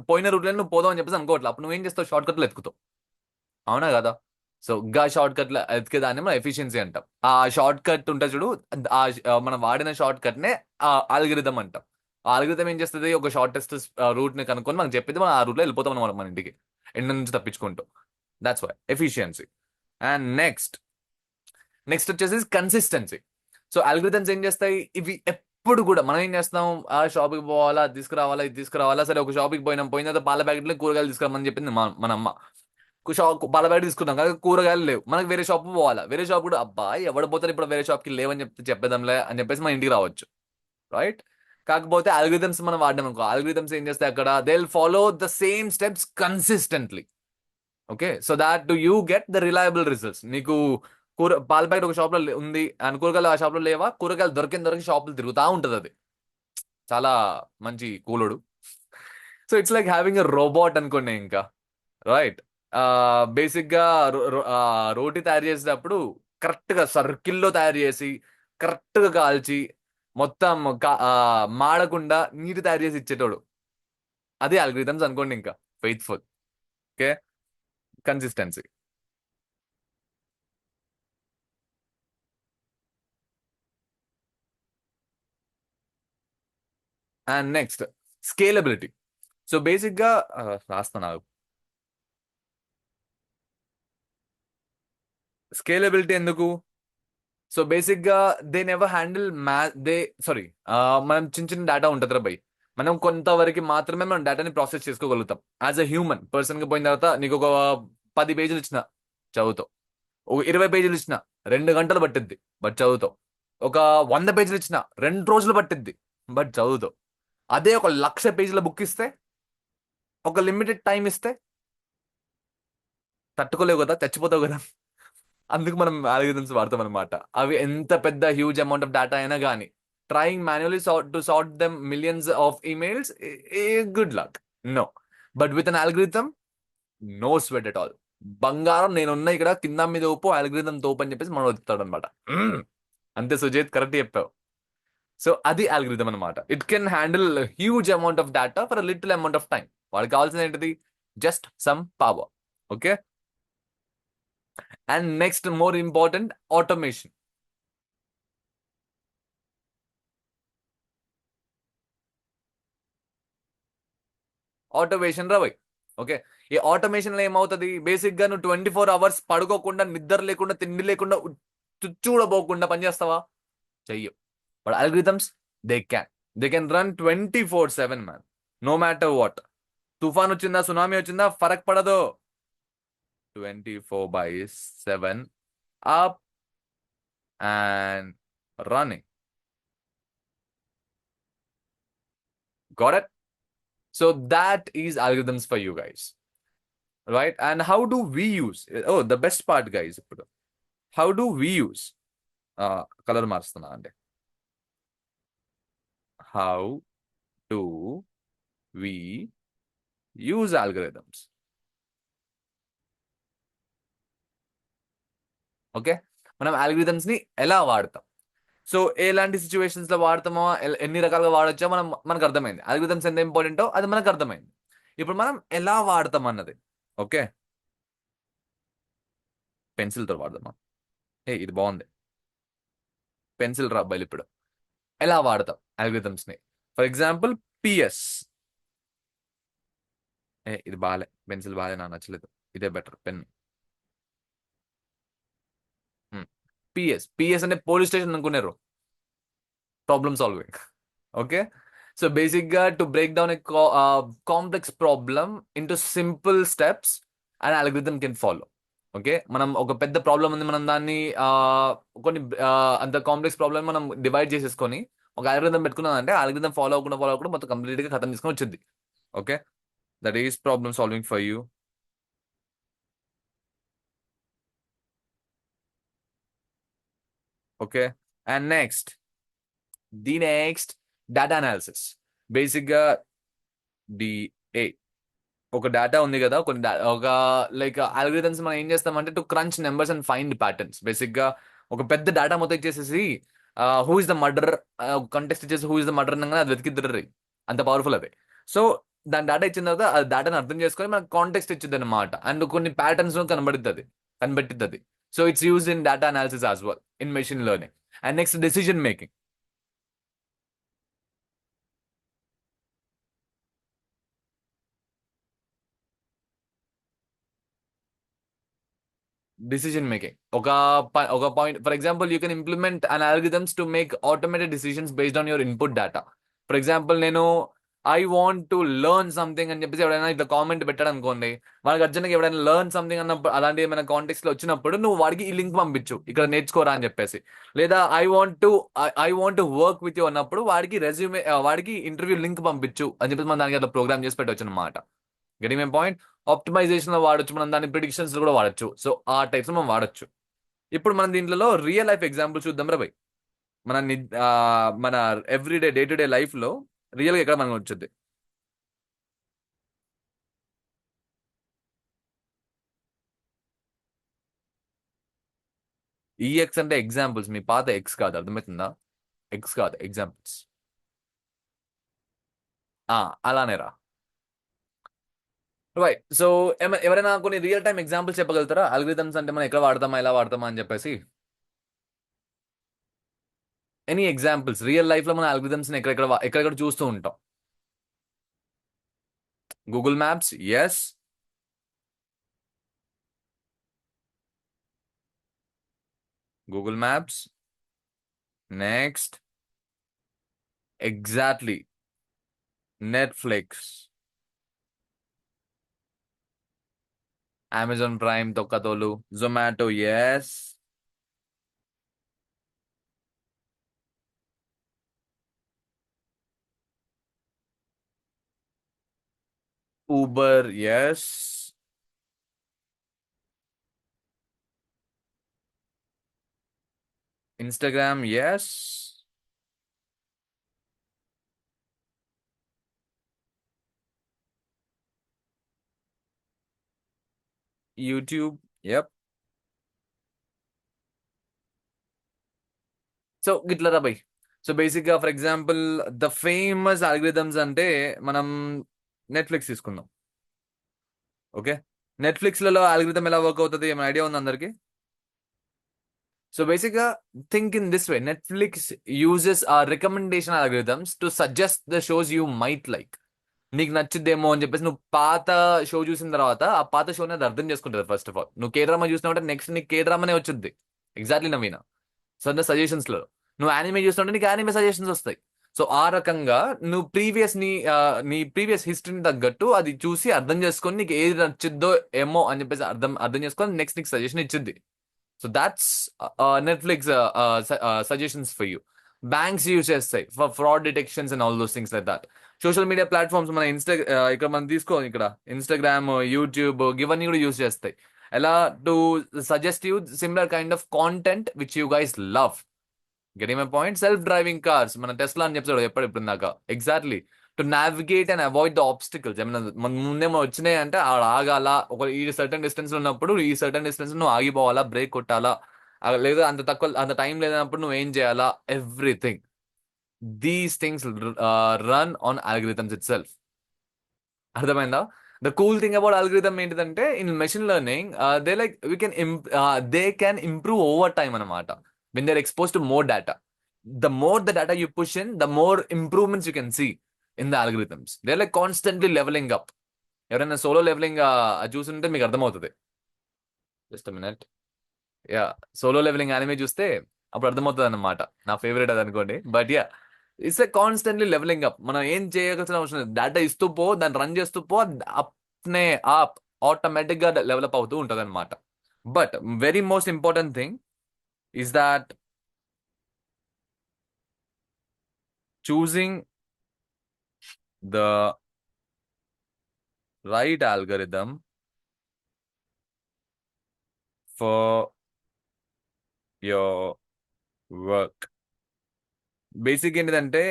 పోయిన రూట్లో నువ్వు పోదాం అని చెప్పేసి అనుకోవట్లేదు. అప్పుడు నువ్వేం చేస్తావు? షార్ట్ కట్లు ఎత్తుకుతావు, అవునా కదా? సో గా షార్ట్ కట్ ఎతికేదాన్ని మనం ఎఫిషియన్సీ అంటాం. ఆ షార్ట్ కట్ ఉంటుంది చూడు, మనం వాడిన షార్ట్ కట్ నే ఆల్గరిథం అంటాం. ఆ ఆల్గరిథం ఏం చేస్తుంది? ఒక షార్టెస్ట్ రూట్ ని కనుక్కొని మనకు చెప్పేది, మనం ఆ రూట్ లో వెళ్ళిపోతాం అనమాట మన ఇంటికి, ఎండ నుంచి తప్పించుకుంటూ. That's why efficiency. And next వచ్చేసి కన్సిస్టెన్సీ. సో ఆల్గరిథమ్స్ ఏం చేస్తాయి? ఇవి ఎప్పుడు కూడా మనం ఏం చేస్తాం? ఆ షాప్కి పోవాలా, అది తీసుకురావాలా, ఇది తీసుకురావాలా, సరే ఒక షాప్కి పోయిన తర్వాత పాల ప్యాకెట్లు కూరగాయలు తీసుకురామని చెప్పింది మన అమ్మ. షాప్ పాల ప్యాకెట్ తీసుకున్నాం కానీ కూరగాయలు లేవు, మనకు వేరే షాప్ పోవాలా, వేరే షాప్ కూడా అబ్బా ఎవడు పోతారు ఇప్పుడు వేరే షాప్కి లేవని చెప్పేదాంలే అని చెప్పేసి మన ఇంటికి రావచ్చు, రైట్? కాకపోతే ఆల్గరిథమ్స్ మనం వాడినాం అనుకో, ఆల్గరిథమ్స్ ఏం చేస్తాయి అక్కడ? They will follow the same steps consistently. Okay, so that do you get the reliable results. నీకు పాల ప్యాకెట్ ఒక షాప్ లో ఉంది అండ్ కూరగాయలు ఆ షాప్ లో లేవా, కూరగాయలు దొరికి షాపులు తిరుగుతూ ఉంటుంది. అది చాలా మంచి కూలుడు. So it's like having a robot అనుకోండి ఇంకా, రైట్? బేసిక్ గా రోటీ తయారు చేసేటప్పుడు కరెక్ట్ గా సర్కిల్లో తయారు చేసి కరెక్ట్ గా కాల్చి మొత్తం మాడకుండా నీటి తయారు చేసి ఇచ్చేటోడు, అది ఆల్గరిథమ్స్ అనుకోండి ఇంకా. Faithful, okay, consistency. And next scalability. So basic గా రాస్తున్నాను, స్కేలబిలిటీ ఎందుకు? సో బేసిక్ గా దే నెవర్ హ్యాండిల్ మనం చిన్న డేటా ఉంటుంది రా బై, మనం కొంతవరకు మాత్రమే మనం డేటాని ప్రాసెస్ చేసుకోగలుగుతాం. యాజ్ అ హ్యూమన్ పర్సన్ కి పోయిన తర్వాత నీకు ఒక 10 పేజీలు ఇచ్చిన చదువుతావు, ఒక 20 పేజీలు ఇచ్చిన 2 గంటలు పట్టిద్ది బట్ చదువుతావు, ఒక 100 పేజీలు ఇచ్చిన 2 రోజులు పట్టిద్ది బట్ చదువుతావు. అదే ఒక 1,00,000 పేజీల బుక్ ఇస్తే, ఒక లిమిటెడ్ టైం ఇస్తే తట్టుకోలేవు కదా, చచ్చిపోతావు కదా. అందుకు మనం అల్గోరిథమ్స్ వాడతాం అనమాట. అవి ఎంత పెద్ద హ్యూజ్ అమౌంట్ ఆఫ్ డేటా అయినా కానీ, trying manually sort them millions of emails, good luck, no. But with an algorithm, no sweat at all. బంగారం నేనున్న ఇక్కడ కింద మీద ఊపు, అల్గోరిథం తోపు అని చెప్పేసి మనం వస్తాడు అనమాట. అంతే సుజేత్, కరెక్ట్ చెప్పావు. సో అది అల్గోరిథం అనమాట. It can handle huge amount of data for little amount of time. వాళ్ళకి కావాల్సింది ఏంటిది? Just some power. Okay, and next more important, automation. Automation రవై. ఓకే, ఈ ఆటోమేషన్ లో ఏమవుతుంది? బేసిక్ గా నువ్వు 24 అవర్స్ పడుకోకుండా, నిద్ర లేకుండా, తిండి లేకుండా, చూడబోకుండా పనిచేస్తావా? చెయ్యవు. But algorithms, they can run 24/7 man, no matter what. తుఫాన్ వచ్చిందా, సునామీ వచ్చిందా, ఫరక్ పడదు. 24/7 up and running. Got it? So that is algorithms for you guys, right? And how do we use? Oh, the best part, guys. How do we use? Color marstuna ante. How do we use algorithms? Okay, మనం algorithms ని ఎలా వాడతాం? So ఎలాంటి situations లో వాడతామో, ఎన్ని రకాలుగా వాడొచ్చో మనకు అర్థమైంది. ఆల్గరిథమ్స్ ఎంత ఇంపార్టెంటో అది మనకు అర్థమైంది. ఇప్పుడు మనం ఎలా వాడతాం అన్నది, ఓకే, పెన్సిల్తో వాడదామా? ఇది బాగుంది, పెన్సిల్ రాబాయిలు. ఇప్పుడు ఎలా వాడతాం ఆల్గరిథమ్స్ ని? For example PS. ఇది బాలే, పెన్సిల్ బాలే, నాకు నచ్చలేదు. ఇదే బెటర్ పెన్. పిఎస్ అంటే పోలీస్ స్టేషన్ అనుకున్నారు, ప్రాబ్లమ్ సాల్వింగ్. ఓకే, సో బేసిక్గా to break down a complex problem into simple steps and algorithm can follow. Okay, మనం ఒక పెద్ద ప్రాబ్లం ఉంది, మనం దాన్ని కొన్ని అంత కాంప్లెక్స్ ప్రాబ్లమ్ మనం డివైడ్ చేసేసుకొని ఒక అల్గోరిథం పెట్టుకున్నాం అంటే అల్గోరిథం ఫాలో అవ్వకుండా మొత్తం కంప్లీట్ గా ఖతం చేసుకొని వచ్చింది. Okay, that is problem solving for you. Okay, and next data analysis. బేసిక్గా డిఏ, ఒక డేటా ఉంది కదా, ఒక లైక్ అల్గోరిథమ్స్ మనం ఏం చేస్తామంటే to crunch numbers and find patterns. Basic గా ఒక పెద్ద డేటా మొత్తం ఇచ్చేసేసి who is the murder, contest ఇచ్చేసి హూ ఇస్ ద మర్డర్ అనగానే అది వెతికిద్దరు, అంత పవర్ఫుల్ అది. సో దాని డేటా ఇచ్చిన తర్వాత ఆ డేటాని అర్థం చేసుకొని మనకు కాంటెక్స్ట్ ఇచ్చింది అనమాట, అండ్ కొన్ని ప్యాటర్న్స్ కనిపెట్టిద్ది. So it's use in data analysis as well in machine learning. And next decision making. Decision making. ఒక point, for example, you can implement an algorithms to make automated decisions based on your input data. For example, నేను I want to learn something అని చెప్పేసి ఎవడైనా ఇట్లా comment పెట్టాడు అనుకోండి, వాళ్ళకి అర్జెంట్గా ఎవడైనా లెర్న్ సంథింగ్ అన్నప్పుడు, అలాంటి ఏమైనా కాంటెక్స్ట్ లో వచ్చినప్పుడు నువ్వు వాడికి ఈ లింక్ పంపించు, ఇక్కడ నేర్చుకోరా అని చెప్పేసి. లేదా I want to work with you అన్నప్పుడు వాడికి రెజ్యూమే, వాడికి ఇంటర్వ్యూ లింక్ పంపించు అని చెప్పేసి మనం దానికి అట్లా ప్రోగ్రామ్ చేసి పెట్టవచ్చు అనమాట. Getting my point. ఆప్టిమైజేషన్ లో వాడచ్చు, మనం దాని ప్రిడిక్షన్స్ కూడా వాడచ్చు. సో ఆ టైప్స్ మనం వాడచ్చు. ఇప్పుడు మనం దీంట్లో రియల్ లైఫ్ ఎగ్జాంపుల్ చూద్దాం రా భయ్. మన మన everyday day to day life లో రియల్ గా ఎక్కడ మనకు వచ్చింది. ఈఎక్స్ అంటే ఎగ్జాంపుల్స్, మీ పాత ఎక్స్ కాదు, అర్థమవుతుందా? ఎక్స్ కాదు, ఎగ్జాంపుల్స్. అలానే రా. రైట్, సో ఎవరైనా కొన్ని రియల్ టైమ్ ఎగ్జాంపుల్స్ చెప్పగలుగుతారా అల్గోరిథమ్స్ అంటే మనం ఎక్కడ వాడతామా, ఎలా వాడతామా అని చెప్పేసి? ఎనీ ఎగ్జాంపుల్స్ రియల్ లైఫ్ లో మన అల్గోరిథమ్స్ ఎక్కడెక్కడ చూస్తూ ఉంటాం? Google maps, yes. Google maps. Next, exactly, Netflix, Amazon Prime తొక్కతోలు, Zomato, yes. Uber, yes. Instagram, yes. YouTube, yup. So గిట్లా రా బై. సో బేసిక్ గా for example the famous algorithms అంటే మనం నెట్ఫ్లిక్స్ తీసుకుందాం. ఓకే, నెట్ఫ్లిక్స్ లలో అల్గోరిథం ఎలా వర్క్ అవుతుంది, ఏమైనా ఐడియా ఉంది అందరికి? సో బేసిక్ గా think in this way, Netflix uses recommendation algorithms to suggest the shows you might like. నీకు నచ్చిద్దేమో అని చెప్పేసి నువ్వు పాత షో చూసిన తర్వాత ఆ పాత షోని అది అర్థం చేసుకుంటుంది. ఫస్ట్ ఆఫ్ ఆల్, నువ్వు కే డ్రామా చూసినావంటే నెక్స్ట్ నీకు కే డ్రామానే వచ్చింది. ఎగ్జాక్ట్లీ నవీన. సో అంటే సజెషన్స్ లో నువ్వు యానిమే చూస్తుంటే నీకు యానిమే సజెషన్స్ వస్తాయి. సో ఆ రకంగా నువ్వు నీ ప్రీవియస్ హిస్టరీని తగ్గట్టు అది చూసి అర్థం చేసుకొని నీకు ఏది నచ్చిద్దో ఏమో అని చెప్పేసి అర్థం చేసుకొని నెక్స్ట్ నీకు సజెషన్ ఇచ్చింది. So that's Netflix suggestions for you. Banks use చేస్తాయి for fraud detections and all those things like that. Social media platforms మన ఇక్కడ మనం ఇక్కడ ఇన్స్టాగ్రామ్, యూట్యూబ్ ఇవన్నీ కూడా యూజ్ చేస్తాయి. ఎలా to suggest you similar kind of content which you guys love. Getting my point. Self driving cars, మన Tesla అని చెప్తాడు ఇప్పుడు దాకా. Exactly, to navigate and avoid the obstacles. ఏమైనా మన ముందేమో వచ్చినాయి అంటే ఆడ ఆగాల, ఈ సర్టన్ డిస్టెన్స్ లో ఉన్నప్పుడు ఈ సర్టన్ డిస్టెన్స్ నువ్వు ఆగిపోవాలా, బ్రేక్ కొట్టాలా, లేదా అంత టైం లేనప్పుడు నువ్వు ఏం చేయాలా, everything. These things run on algorithms itself. అర్థమైందా? The cool thing about algorithm ఏంటిదంటే in machine learning they can improve over time అనమాట. When they are expose to more data, the more the data you push in, the more improvements you can see in the algorithms. They're like constantly leveling up. ఎవరైనా solo leveling చూస్తుంటే మీకు అర్థమవుతుంది. Just minute. Yeah, solo leveling anime చూస్తే అప్పుడు అర్థమవుతుంది అన్నమాట. నా favourite అది అనుకోండి. But yeah, it's a constantly leveling up. మనం ఏం చేయవలసిన అవసరం లేదు. డేటా ఇస్తూ పో, దాన్ని రన్ చేస్తూ పో, అప్నే ఆప్ ఆటోమేటిక్ గా డెవలప్ అవుతూ ఉంటుంది అనమాట. But very most important thing is that choosing the right algorithm for your work. Basic ఏంటిదంటే,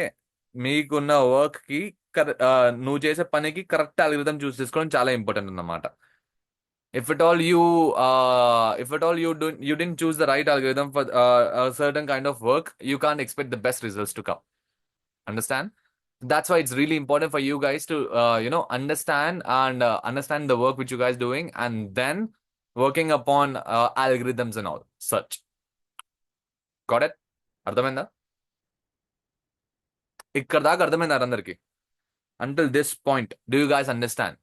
మీకున్న వర్క్ కి నువ్వు చేసే పనికి కరెక్ట్ అల్గోరిథం చూస్ చేసుకోవడం చాలా ఇంపార్టెంట్ అన్నమాట. If at all you didn't choose the right algorithm for a certain kind of work, you can't expect the best results to come. Understand? That's why it's really important for you guys to understand and understand the work which you guys doing, and then working upon algorithms and all such. Got it? అర్థమైందా? ఇక్కడ దాకా అర్థమైందా అందరికి? Until this point, do you guys understand?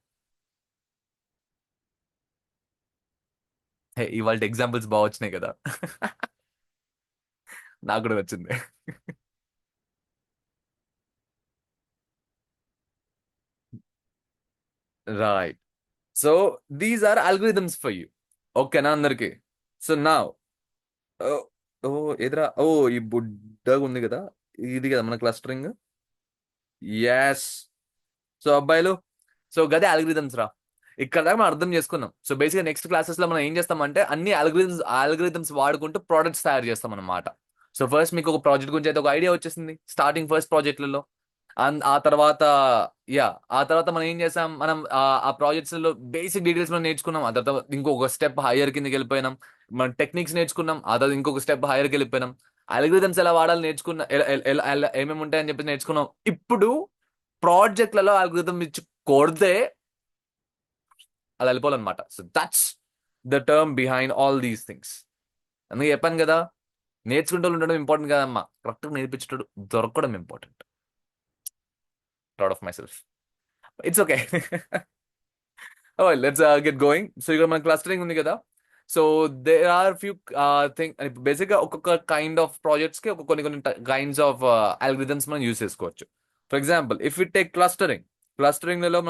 హే, ఇవాళ examples బాగా వచ్చినాయి కదా. నాకు కూడా వచ్చింది. Right. So these are algorithms for you. ఓకేనా అందరికి? సో నా ఓ ఓ ఎదురా ఓ ఈ బుడ్డగా ఉంది కదా, ఇది కదా మన క్లస్టరింగ్. ఎస్. సో అబ్బాయిలు, సో గదే అల్గరిథమ్స్ రా. ఇక్కడ దాకా మనం అర్థం చేసుకున్నాం. సో బేసిక్గా నెక్స్ట్ క్లాసెస్ లో మనం ఏం చేస్తామంటే అన్ని అల్గరిథమ్స్ వాడుకుంటూ ప్రోడక్ట్స్ తయారు చేస్తాం అన్నమాట. సో ఫస్ట్ మీకు ఒక ప్రాజెక్ట్ గురించి అయితే ఒక ఐడియా వచ్చేసింది స్టార్టింగ్ ఫస్ట్ ప్రాజెక్టులలో. ఆ తర్వాత యా, ఆ తర్వాత మనం ఏం చేసాం, మనం ఆ ప్రాజెక్ట్స్ లో బేసిక్ డీటెయిల్స్ మనం నేర్చుకున్నాం. ఆ తర్వాత ఇంకొక స్టెప్ హైయర్ కిందకి వెళ్ళిపోయినాం. మనం టెక్నిక్స్ నేర్చుకున్నాం. ఆ తర్వాత ఇంకొక స్టెప్ హైయర్కి వెళ్ళిపోయినాం. అల్గరిథమ్స్ ఎలా వాడాలి నేర్చుకున్న, ఏమేమి ఉంటాయని చెప్పి నేర్చుకున్నాం. ఇప్పుడు ప్రాజెక్ట్లలో అల్గరిథం ఇచ్చి కొడితే అలా వెళ్ళిపోవాలన్నమాట. So that's the term behind all these things. అందుకే చెప్పాను కదా, నేర్చుకుంటూ ఉండడం ఇంపార్టెంట్ కదమ్మా, కరెక్ట్గా నేర్పించడం దొరకడం important. Proud of myself. It's okay. Let's get going. So ఇక్కడ మన క్లస్టరింగ్ ఉంది కదా. So there are few thing. Basic గా ఒక్కొక్క కైండ్ ఆఫ్ ప్రాజెక్ట్స్ కి కొన్ని కొన్ని కైండ్స్ ఆఫ్ అల్గరిథమ్స్ మనం యూస్ చేసుకోవచ్చు. For example, if it take clustering లో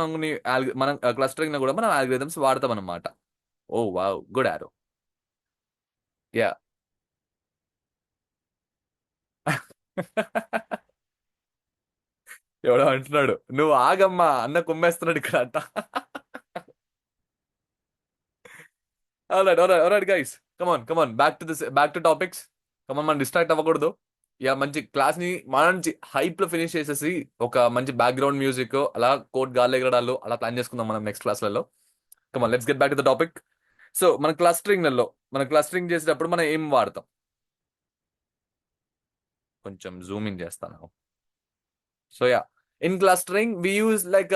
మనం క్లస్టరింగ్ లో కూడా మనం అల్గరిథమ్స్ వాడతాం అనమాట. ఓ వావ్, గుడ్ ఆరో. యా. ఎవడో అంటున్నాడు, నువ్వు ఆగమ్మా అన్న కుమ్మేస్తున్నాడు ఇక్కడ అంట. alright guys, come on, back to topics. మనం డిస్ట్రాక్ట్ అవ్వకూడదు. యా, మంచి క్లాస్ ని మంచి హైప్ లో ఫినిష్ చేసేసి ఒక మంచి బ్యాక్గ్రౌండ్ మ్యూజిక్ అలా కోట్ గాలి ఎగరడాలు అలా ప్లాన్ చేసుకుందాం మనం నెక్స్ట్ క్లాస్లలో. Come on, let's get back to the topic. So మన క్లస్టరింగ్ చేసేటప్పుడు మనం ఏం వాడతాం? కొంచెం జూమ్ ఇన్ చేస్తాను. So yeah, in clustering we use like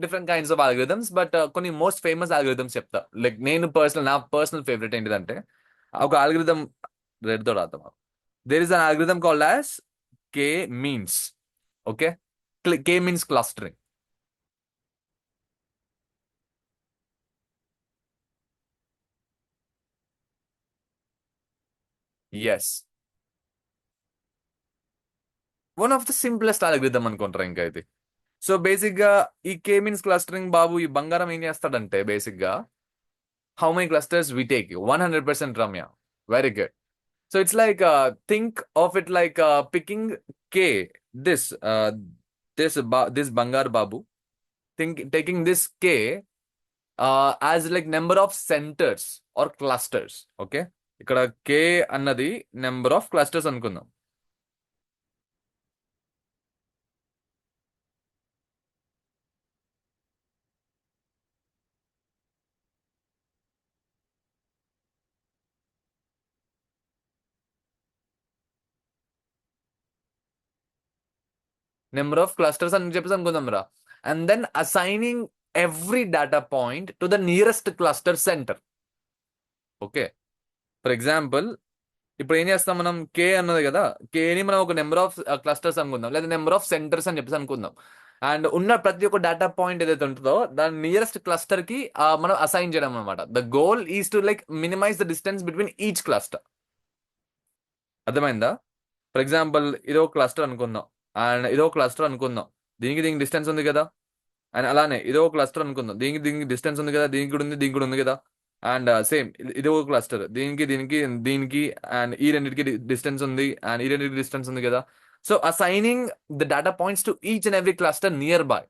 different kinds of algorithms. But కొన్ని మోస్ట్ ఫేమస్ ఆల్గరిథమ్స్ చెప్తా. లైక్ నా పర్సనల్ ఫేవరెట్ ఏంటిదంటే, ఒక ఆల్గరిథం రెడ్ తో రాద్దాం. There is an algorithm called as K means. Okay, K means clustering. Yes, one of the simplest algorithm అనుకుంటారా ఇంకా ఇది. సో బేసిక్ గా ఈ కే మీన్స్ క్లస్టరింగ్ బాబు, ఈ బంగారం ఏం చేస్తాడంటే, బేసిక్ గా how many clusters we take? 100% Ramya. Very good. So it's like think of it like picking k, this this బంగారు బాబు, taking this k as like number of centers or clusters. Okay, ఇక్కడ k అన్నది number of clusters అనుకుందాం. Number of clusters అని చెప్పేసి అనుకుందాం రా. And then assigning every data point to the nearest cluster center. Okay, for example ఇప్పుడు ఏం చేస్తాం మనం, కే అన్నది కదా, కేని మనం ఒక నెంబర్ ఆఫ్ క్లస్టర్స్ అనుకుందాం, లేదా నెంబర్ ఆఫ్ సెంటర్స్ అని చెప్పేసి అనుకుందాం. అండ్ ఉన్న ప్రతి ఒక్క డేటా పాయింట్ ఏదైతే ఉంటుందో దాని నియరెస్ట్ క్లస్టర్ కి మనం అసైన్ చేయడం అనమాట. The goal is to like minimize the distance between each cluster. అర్థమైందా? ఫర్ ఎగ్జాంపుల్ ఇదో క్లస్టర్ అనుకుందాం, అండ్ ఇదో క్లస్టర్ అనుకుందాం, దీనికి దీనికి డిస్టెన్స్ ఉంది కదా. అండ్ అలానే ఇదో క్లస్టర్ అనుకుందాం, దీనికి దీనికి డిస్టెన్స్ ఉంది కదా, దీనికి కూడా ఉంది, దీనికి కూడా ఉంది కదా. అండ్ సేమ్ ఇదో క్లస్టర్, దీనికి దీనికి దీనికి అండ్ ఈ రెండింటికి డిస్టెన్స్ ఉంది, అండ్ ఈ రెండింటికి డిస్టెన్స్ ఉంది కదా. So assigning the data points to each and every cluster nearby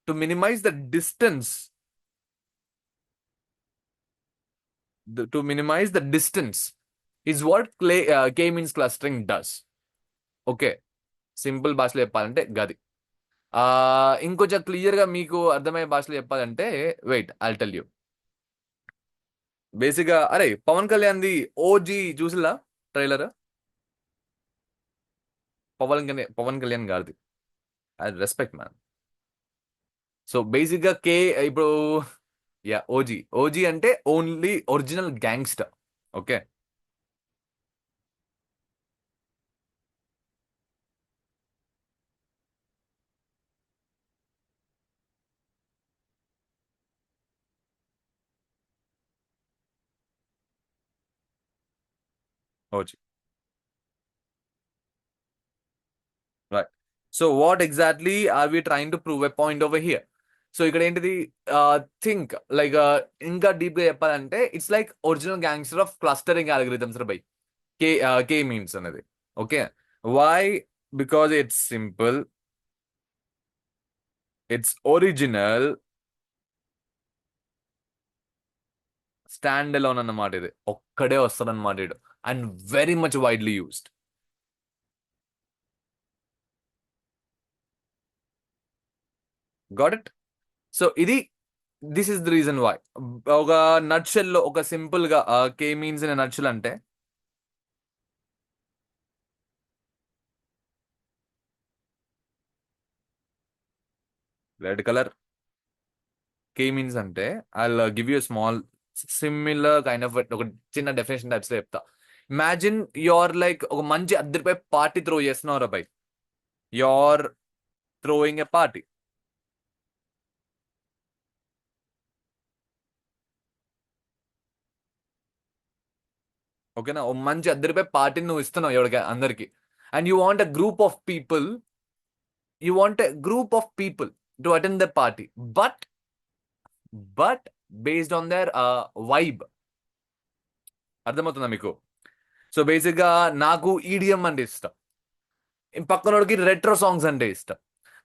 to minimize the distance, to minimize the distance is what k-means clustering does. Okay, simple భాషలో చెప్పాలంటే గది. ఇంకొంచెం క్లియర్ గా మీకు అర్థమయ్యే భాషలో చెప్పాలంటే wait I tell you. Basic గా అరే పవన్ కళ్యాణ్ ది ఓజీ చూసిలా ట్రైలర్? పవన్ కళ్యాణ్ గారిది. I respect man. So basic గా ఇప్పుడు యా ఓజీ అంటే only original gangster. Okay, OG right. So what exactly are we trying to prove a point over here? So ఇక్కడ ఏంటిది, think like ఇంకా deep గా చెప్పాలంటే it's like original gangster of clustering algorithms by K means అనేది. Okay, why? Because it's simple, it's original, stand alone అన్నమాట. ఇది ఒక్కడే వస్తుంది అన్నమాట ఇది, and very much widely used. Got it? So this is the reason why. ఒక nutshell లో, ఒక సింపుల్ గా కే మీన్స్ ఇన్ నట్షెల్ అంటే రెడ్ కలర్. కే మీన్స్ అంటే I give you small similar kind of ఒక చిన్న డెఫినేషన్ టైప్స్ లో చెప్తా. ఇమాజిన్ యువర్ లైక్ ఒక మంచి అద్దరిపై పార్టీ త్రో చేస్తున్నావు by. Your throwing a party. ఓకేనా? ఓ మంచి అద్దరిపై పార్టీని నువ్వు ఇస్తున్నావు ఎవరికి, అందరికి. And you want a group of people, to attend the party, but based on their vibe. అర్థమవుతుందా మీకు? సో బేసిక్ గా నాకు ఈడిఎం అంటే ఇష్టం, పక్కనోడికి రెట్రో సాంగ్స్ అంటే ఇష్టం.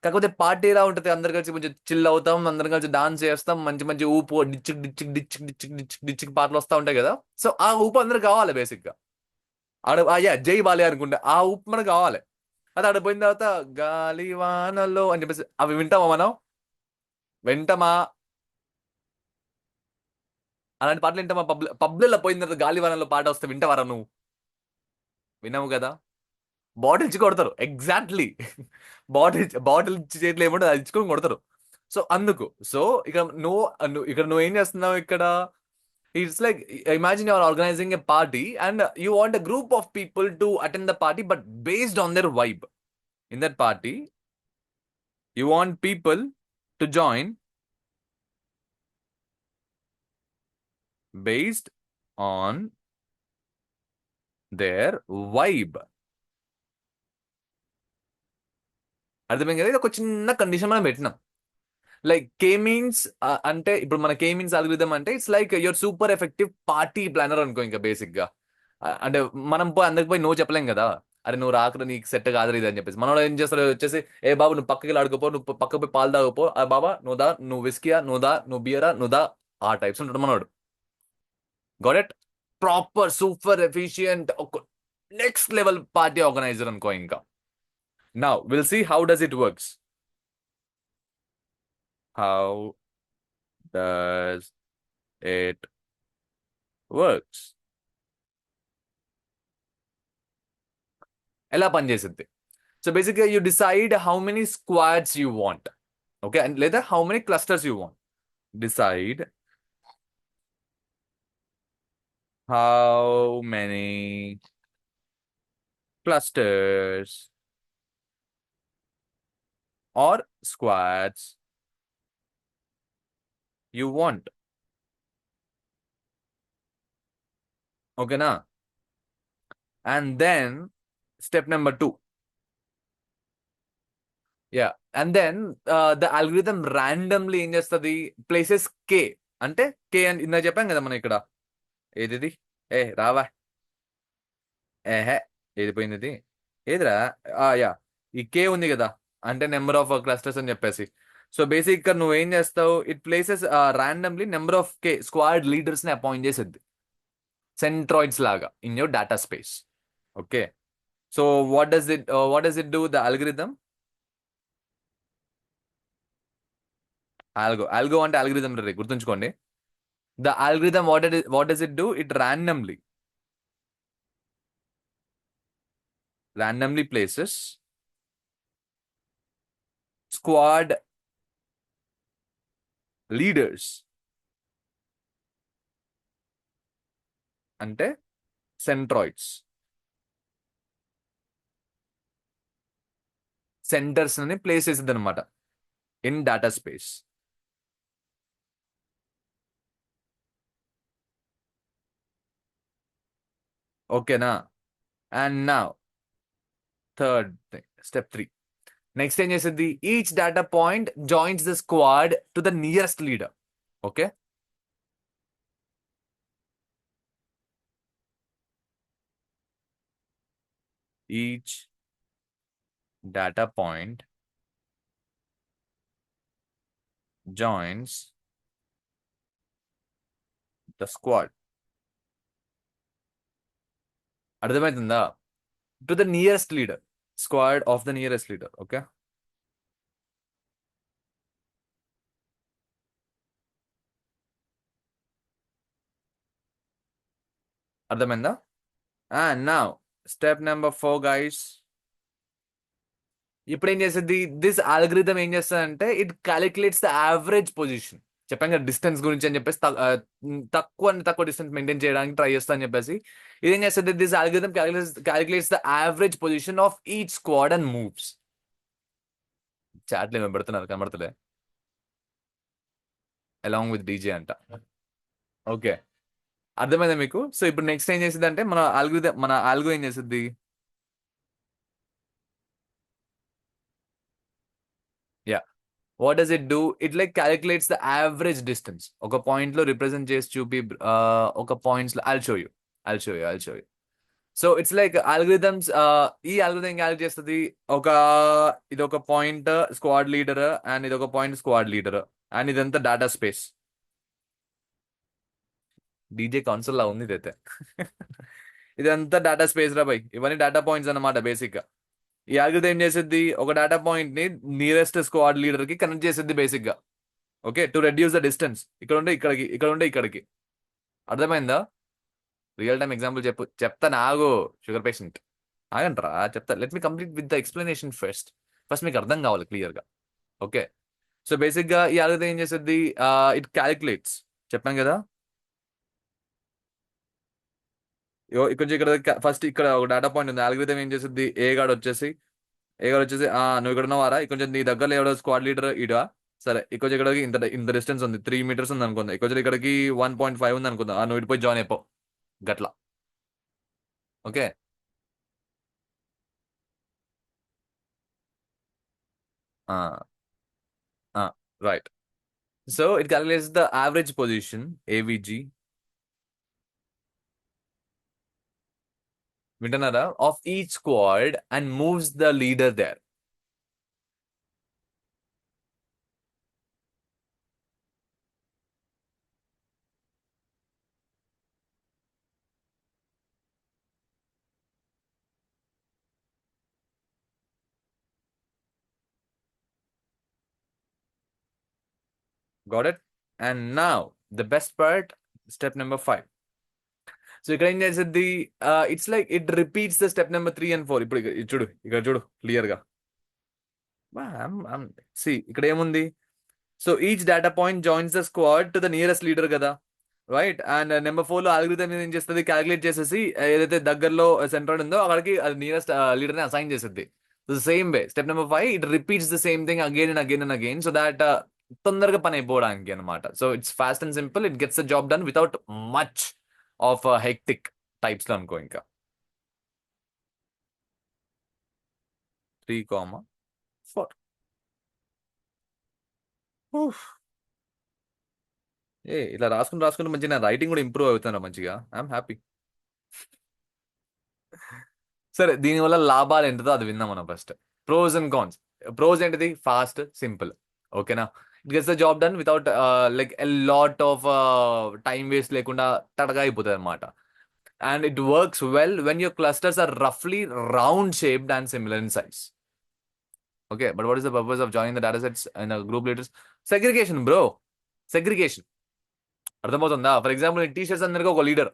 కాకపోతే పార్టీ ఎలా ఉంటుంది, అందరు కలిసి కొంచెం చిల్ అవుతాం, అందరం కలిసి డాన్స్ చేస్తాం, మంచి మంచి ఊపు డిచ్చిక్ డిచ్చిక్ డిచ్చిక్ డిచ్చిక్ డిచ్చిక్ డిచ్చిక్ పాటలు వస్తూ ఉంటాయి కదా. సో ఆ ఊపు అందరు కావాలి బేసిక్ గా. అయ్యా జై బాలే అనుకుంటే ఆ ఊపు మనకు కావాలి. అది ఆడిపోయిన తర్వాత గాలి వానలో అని చెప్పేసి అవి వింటామా మనం? వింటామా? అలాంటి పాటలు వింటామా? పబ్లలో పోయిన తర్వాత గాలి వానలో పాట వస్తే వింటావారా నువ్వు? వినవు కదా. బాటిల్ ఇచ్చి కొడతారు, ఎగ్జాక్ట్లీ. బాటిల్ ఇచ్చి చేతిలో ఏమంటే అది ఇచ్చుకొని కొడతారు. సో అందుకు, సో ఇక్కడ నువ్వు ఏం చేస్తున్నావు ఇక్కడ? It's like imagine you're organizing a party and you want a group of people to attend the party, but based on their vibe. In that party you want people to join based on their vibe. అర్థమైంది కదా? ఇది ఒక చిన్న condition మనం పెట్టినాం. Like కే means అంటే ఇప్పుడు మన కే మీన్స్ అల్గోరిథం అంటే it's like your super effective party planner అనుకో. ఇంకా బేసిక్ గా అంటే మనం అందరికి పోయి నో చెప్పలేం కదా. అరే నువ్వు రాకుండా నీకు సెట్ కాదు ఇది అని చెప్పేసి మనోడు ఏం చేస్తాడు వచ్చేసి, ఏ బాబు నువ్వు పక్కకి ఆడుకోపో, నువ్వు పక్క పోయి పాలు తాగపో, ఆ బాబా నువ్వు దా, నువ్వు విస్కియా నువ్వు దా, నువ్వు బియరా నువ్వు దా. ఆ టైప్స్ ఉంటాడు మనోడు. Got it? Proper super efficient ఒక నెక్స్ట్ లెవెల్ పార్టీ ఆర్గనైజర్ అనుకో. ఇంకా now will see how does it works. How does it works? ఎలా పనిచేస్తుంది? సో బేసిక్గా you decide how many squads you want. Okay, లేదా how many clusters you want. Decide how many clusters or squads you want. Okay, na? And then step number 2. Yeah. And then the algorithm randomly ఏం చేస్తుంది, places k, అంటే k అని ఇందాక చెప్పాం కదా మనం ఇక్కడ. ఏది రావా, ఏహే, ఏది పోయింది ఇది, ఏదిరా, యా, ఈ కే ఉంది కదా, అంటే నెంబర్ ఆఫ్ క్లస్టర్స్ అని చెప్పేసి. సో బేసిక్ గా నువ్వు ఏం చేస్తావు, it places randomly number of K squad leaders ని అపాయింట్ చేసేది సెంట్రాయిడ్స్ లాగా in your data space. Okay, so what does it do the algorithm? Algo అంటే అల్గరిథం రే, గుర్తుంచుకోండి. The algorithm what does it do, it randomly places squad leaders, అంటే సెంట్రాయిడ్స్, centres అని places చేసింది అనమాట in data space. ఓకేనా? And నా third step 3. Next ఏం చేసేది, each data point joins the squad to the nearest leader. Okay, each data point joins the squad. అర్థమవుతుందా? To the nearest leader, squad of the nearest leader. Okay, అర్థమైందా? And now step number 4 guys. ఇప్పుడు ఏం చేసేది, this algorithm ఏం చేస్తుంది, it calculates the average position. చెప్పాం కదా distance గురించి అని చెప్పేసి, తక్కువ డిస్టెన్స్ మెయింటైన్ చేయడానికి ట్రై చేస్తా అని చెప్పేసి. ఇదేం చేస్తుంది, this algorithm calculates the average position of each squad and moves. చాట్లు ఏమో పెడుతున్నారు, కనబడతలే, అలాంగ్ విత్ డీజే అంట. ఓకే, అర్థమైందా మీకు? సో ఇప్పుడు నెక్స్ట్ ఏం చేసింది అంటే, మన ఆల్గో ఏం చేస్తుంది, yeah, what does it do, it like calculates the average distance. ఒక పాయింట్ లో రిప్రజెంట్ చేసి చూపి, ఒక పాయింట్స్ లో I'll show you. So it's like algorithms, ఈ ఆల్గరిథం క్యాలిక్యులేట్ చేస్తుంది, ఇది ఒక పాయింట్ స్క్వాడ్ లీడర్, అండ్ ఇది ఒక పాయింట్ స్క్వాడ్ లీడర్, అండ్ ఇదంతా డేటా స్పేస్. డీజే కాన్సోల్ లా ఉంది ఇదైతే. ఇదంతా డేటా స్పేస్ రా బై, ఇవన్నీ డేటా పాయింట్స్ అన్నమాట బేసిక్ గా. ఈ ఆల్గరిథం ఏం చేసిద్ది, ఒక డేటా పాయింట్ ని నియరెస్ట్ స్క్వాడ్ లీడర్ కి కనెక్ట్ చేసిద్ది బేసిక్ గా. Okay, to reduce the distance, ఇక్కడ ఉండే ఇక్కడికి. అర్థమైందా? రియల్ టైమ్ ఎగ్జాంపుల్ చెప్తాను, ఆగు షుగర్ పేషెంట్, ఆగంట్రా చెప్తా. Let me complete with the explanation first మీకు అర్థం కావాలి క్లియర్ గా. ఓకే, సో బేసిక్ గా ఈ ఆల్గరిథం ఏం చేసిద్ది, ఇట్ క్యాలిక్యులేట్స్, చెప్పాం కదా. ఇక్కడ ఫస్ట్ ఇక్కడ ఒక డేటా పాయింట్ ఉంది, ఆల్గరిథం ఏం చేస్తుంది, ఏ గాడు వచ్చేసి నువ్వు ఇక్కడ ఉన్నవారా, కొంచెం నీ దగ్గరలో ఎవడో స్క్వాడ్ లీడర్ ఇడా, సరే ఇక్కడికి ఇక్కడికి ఇంత డిస్టెన్స్ ఉంది, 3 meters ఉంది అనుకుందా, ఇక్కడికి 1.5 ఉంది అనుకుందా, నువ్వు ఇటు పోయి జాయిన్ అయిపో గట్లా. Okay, right. So it calculates the average position, AVG, వింటున్నారా, of each squad and moves the leader there. Got it? And now the best part, step number 5. So ఇక్కడ ఏం చేసేది, it's like it repeats the step number 3 and 4. ఇప్పుడు ఇక్కడ చూడు clear గా. ఇక్కడ ఏముంది, so each data point joins the squad to the nearest leader కదా, రైట్. అండ్ నెంబర్ 4 లో ఆల్గరిథం ఏం చేస్తుంది, క్యాలిక్యులేట్ చేసేసి ఏదైతే దగ్గరలో సెంటర్ ఉందో అక్కడికి అది నియరెస్ట్ లీడర్ ని అసైన్ చేస్తుంది. The same way. Step number 5, it repeats the same thing again and again and again so that తొందరగా పని అయిపోవడానికి అనమాట. So it's fast and simple. It gets the job done without much of hectic types లో అనుకో ఇంకా. 3, 4. ఇట్లా రాసుకుంటూ మంచిగా నా రైటింగ్ కూడా ఇంప్రూవ్ అవుతాను మంచిగా. I'm happy. సరే, దీనివల్ల లాభాలు ఏంటిదో అది విందాం మనం first. Pros and cons. Pros ఏంటిది? Fast, simple. ఓకేనా? It gets the job done without like a lot of time waste లేకుండా తడగా అయిపోతుంది అనమాట. And it works well when your clusters are రఫ్లీ round shaped and similar in size. Okay, but what is the purpose of joining the data sets and group leaders? Segregation bro, segregation. అర్థమవుతుందా? For example T shirts అందరికీ ఒక leader,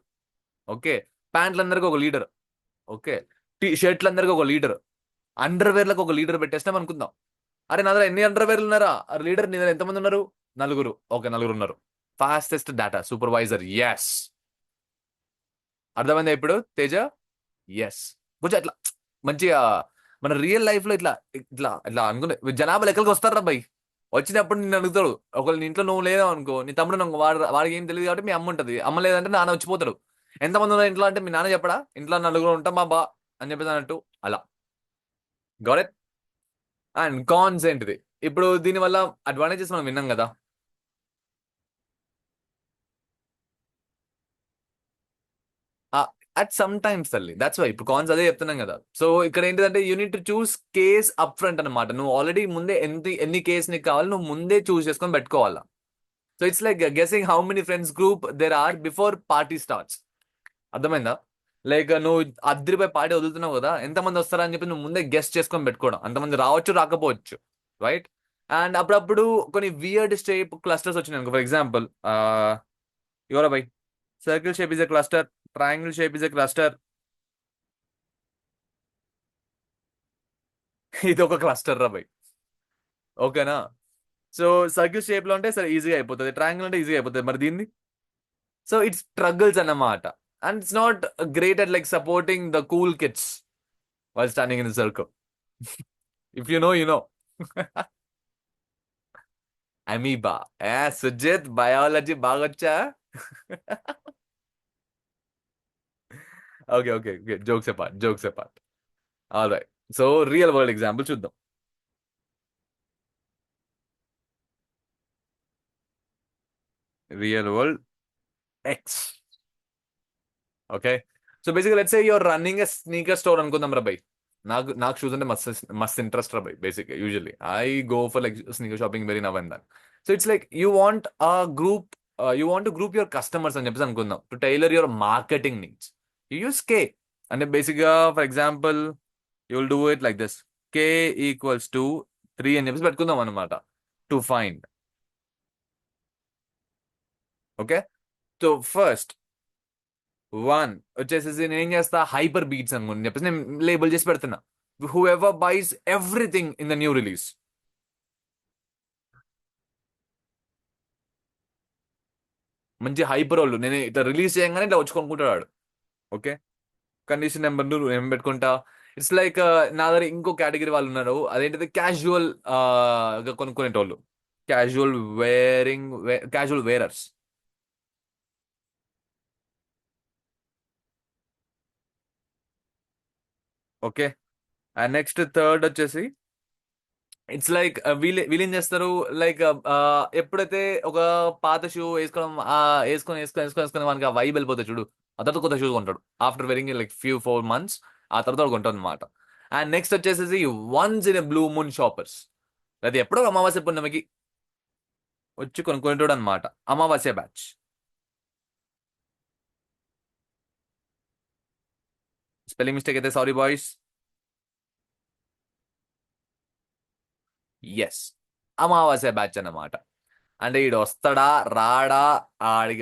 okay. ప్యాంట్లు అందరికీ ఒక leader, okay. షర్ట్లు అందరికీ ఒక leader, అండర్వేర్లకు ఒక లీడర్ పెట్టేస్తాం అనుకుందాం. అరే నా దగ్గర ఎన్ని అండర్వేర్లు ఉన్నారా? లీడర్ నీ దగ్గర ఎంతమంది ఉన్నారు? 4. ఓకే, 4 ఉన్నారు. Fastest data supervisor. ఎస్, అర్థమైందా ఇప్పుడు తేజ? ఎస్. కొంచెం అట్లా మంచిగా మన రియల్ లైఫ్ లో ఇట్లా ఇట్లా ఇట్లా అనుకునే జనాభా లెక్కలకి వస్తారా బై. వచ్చినప్పుడు నిన్ను అడుగుతాడు. ఒకవేళ నీ ఇంట్లో నువ్వు లేదా అనుకో, నీ తమ్ముడు వాడికి ఏం తెలియదు కాబట్టి మీ అమ్మ ఉంటుంది. అమ్మ లేదంటే నాన్న వచ్చిపోతాడు. ఎంతమంది ఉన్నారు ఇంట్లో అంటే మీ నాన్న చెప్పడా? ఇంట్లో 4 ఉంటాం మా బా అని చెప్పేసి అన్నట్టు అలా. Got it? అండ్ కాన్స్ ఏంటిది? ఇప్పుడు దీనివల్ల అడ్వాంటేజెస్ మనం విన్నాం కదా. అట్ సమ్ టైమ్స్ తల్లి, దాట్స్ వై ఇప్పుడు కాన్స్ అదే చెప్తున్నాం కదా. సో ఇక్కడ ఏంటిదంటే unit to choose case up front అనమాట. నువ్వు ఆల్రెడీ ముందే ఎన్ని కేస్ నీకు కావాలి నువ్వు ముందే చూస్ చేసుకొని పెట్టుకోవాలా. So it's like guessing how many friends group there are before party starts. అర్థమైందా? లైక్ నువ్వు అద్దరిపై పార్టీ వదులుతున్నావు కదా, ఎంతమంది వస్తారని చెప్పి నువ్వు ముందే గెస్ట్ చేసుకొని పెట్టుకోవడం. అంతమంది రావచ్చు, రాకపోవచ్చు, రైట్? అండ్ అప్పుడప్పుడు కొన్ని వియర్డ్ షేప్ క్లస్టర్స్ వచ్చినాయి అనుకో. ఫర్ ఎగ్జాంపుల్ ఎవరా by, circle shape is a cluster, triangle shape is a cluster. ఇది ఒక క్లస్టర్ రా బై, ఓకేనా? సో సర్కిల్ షేప్ లో అంటే సరే ఈజీగా అయిపోతుంది, ట్రయాంగిల్ అంటే ఈజీగా అయిపోతుంది. మరి దీన్ని సో ఇట్స్ స్ట్రగుల్స్ అన్నమాట. And it's not great at like supporting the cool kids while standing in the circle. If you know you know. Amoeba. Sujith biology బాగొచ్చా? Okay okay okay, jokes apart, jokes apart. All right, so real world example చూద్దాం. Real world ex. Okay, so బేసిక్గా let's say you're running a sneaker store అనుకుందాం రా బై. నాకు shoes అంటే మస్త్ interest రా బై. Basic usually I go for like sneaker shopping very now and then. So it's like you want group you want to group your customers అని చెప్పేసి అనుకుందాం. To tailor your marketing needs you use K. అంటే బేసిక్గా for example you will do it like this. K equals to 3 అని చెప్పేసి పెట్టుకుందాం అనమాట. To find, okay. So first 1 వచ్చేసేసి నేను ఏం చేస్తా, హైపర్ బీట్స్ అనుకోని చెప్పేసి నేను లేబుల్ చేసి పెడుతున్నా. Whoever buys everything in the new release. మంచి హైపర్ వాళ్ళు నేను ఇట్లా రిలీజ్ చేయగానే ఇట్లా వచ్చి కొనుక్కుంటాడు. ఓకే, కండిషన్ నెంబర్ 2 ఏం పెట్టుకుంటా. ఇట్స్ లైక్ నా దగ్గర ఇంకో కేటగిరీ వాళ్ళు ఉన్నారు. అదేంటిది క్యాజువల్ కొనుక్కునేటోళ్ళు, casual wearing, casual wearers. Okay, and next third వచ్చేసి ఇట్స్ లైక్ వీళ్ళేం చేస్తారు, లైక్ ఎప్పుడైతే ఒక పాత షూ వేసుకోవడం వేసుకొని వేసుకొని వేసుకొని వేసుకొని మనకి ఆ వైబ్ వెళ్ళిపోతుంది చూడు, ఆ తర్వాత కొత్త షూస్ కొంటాడు ఆఫ్టర్ వెరింగ్ లైక్ ఫ్యూ 4 months. ఆ తర్వాత వాడు కొంటాడు అనమాట. అండ్ నెక్స్ట్ వచ్చేసేసి once in a blue moon shoppers. అది ఎప్పుడో అమావాస్య పున్నమికి వచ్చి కొనుక్కుంటాడు అనమాట. అమావాస్య బ్యాచ్. స్పెల్లింగ్ మిస్టేక్ అయితే సారీ బాయ్స్. ఎస్, అమావాస్య బ్యాచ్ అన్నమాట. అంటే ఈడు వస్తాడా రాడా,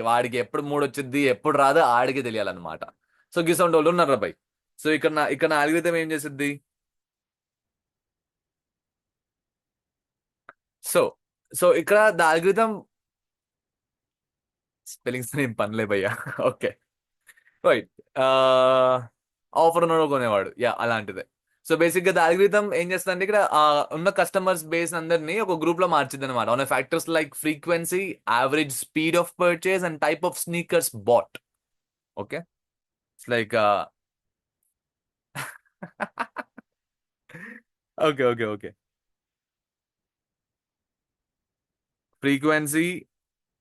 వాడికి ఎప్పుడు మూడు వచ్చింది ఎప్పుడు రాదు ఆడికి తెలియాలన్నమాట. సో గిసౌండ్ వాళ్ళు ఉన్నారు అబ్బాయి. సో ఇక్కడ నా అల్గోరిథం ఏం చేసిద్ది? సో సో ఇక్కడ ద అల్గోరిథం స్పెల్లింగ్స్ ఏం పనిలే భయ్యా. Okay, right. ఆఫర్ ఉన్నాడు కొనేవాడు, యా అలాంటిదే. సో బేసిక్ గా అల్గోరిథం ఏం చేస్తుందంటే ఇక్కడ ఉన్న కస్టమర్స్ బేస్ అందరినీ ఒక గ్రూప్ లో మార్చింది అనమాట on factors like frequency, average speed of purchase and type of sneakers bought. Okay, it's like okay okay okay, frequency,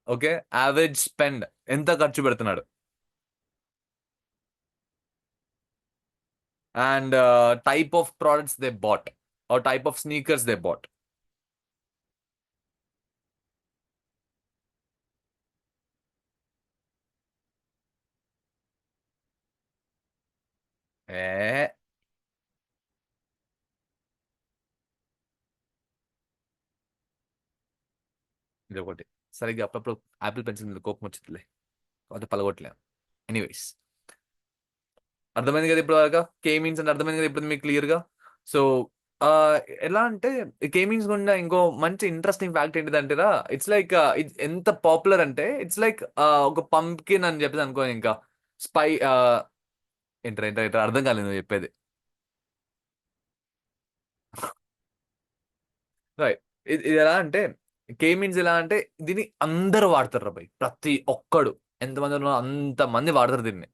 okay, average spend, ఎంత ఖర్చు పెడుతున్నాడు, and type of products they bought or type of sneakers they bought. ఏ ఇది ఒకటి సరిగ్గా అప్పుడప్పుడు Apple pencil మీద కోపం వచ్చిందిలే, అది పలగొట్టలేము. ఎనీవేస్, అర్థమైంది కదా ఇప్పుడు దాకా కే మీన్స్ అంటే అర్థమైంది కదా ఇప్పుడు మీకు క్లియర్ గా. సో ఎలా అంటే కే మీన్స్ గుండా ఇంకో మంచి ఇంట్రెస్టింగ్ ఫ్యాక్ట్ ఏంటిదంటేరా, ఇట్స్ లైక్ ఎంత పాపులర్ అంటే ఇట్స్ లైక్ ఒక పంప్కిన్ అని చెప్పేసి అనుకో, ఇంకా స్పై ఏంటర్ ఏంటర్ ఏంటర్ అర్థం కాలేదు నువ్వు చెప్పేది. రైట్, ఇది ఎలా అంటే కే మీన్స్ ఎలా అంటే దీన్ని అందరూ వాడతారు రా భయ్, ప్రతి ఒక్కడు, ఎంతమంది ఉన్నారో అంత మంది వాడతారు దీన్ని.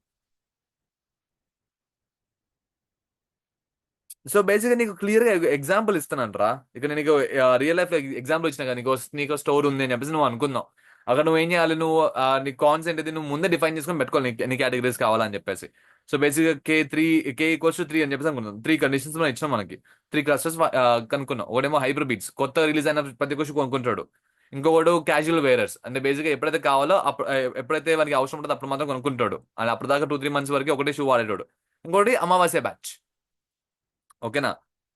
సో బేసిక్ గా నీకు క్లియర్ గా ఎగ్జాంపుల్ ఇస్తానంటరా, ఇక నేను నీకు రియల్ లైఫ్ లో ఎగ్జాంపుల్ ఇచ్చిన కానీ నీకు స్టోర్ ఉంది అని చెప్పేసి నువ్వు అనుకున్నావు. అక్కడ నువ్వు ఏం చేయాలి, నువ్వు నీ కాన్సెప్ట్ ఇది నువ్వు ముందే డిఫైన్ చేసుకొని పెట్టుకోవాలి, నీ కేటగిరీస్ కావాలని చెప్పేసి. సో బేసిక్ గా కే ఈక్వల్స్ టు 3 అని చెప్పేసి అనుకున్నాం. 3 కండిషన్స్ మనం ఇచ్చినాం, మనకి 3 క్లస్టర్స్ కనుక్కున్నాం. ఒకటేమో హైబ్రిడ్ బీట్స్, కొత్త రిలీజ్ అయిన ప్రతి ఒక్కరు కొనుక్కుంటాడు. ఇంకొకడు క్యాజువల్ వేరర్స్, అంటే బేసిక్ గా ఎప్పుడైతే కావాలో అప్పుడు ఎప్పుడైతే వానికి అవసరం ఉంటుందో అప్పుడు మాత్రం కొనుక్కుంటాడు, అది అప్పుడు దాకా 2-3 మంత్స్ వరకు ఒకటే షూ వాడేటాడు. ఇంకోటి అమావాస్య బ్యాచ్. ఓకేనా,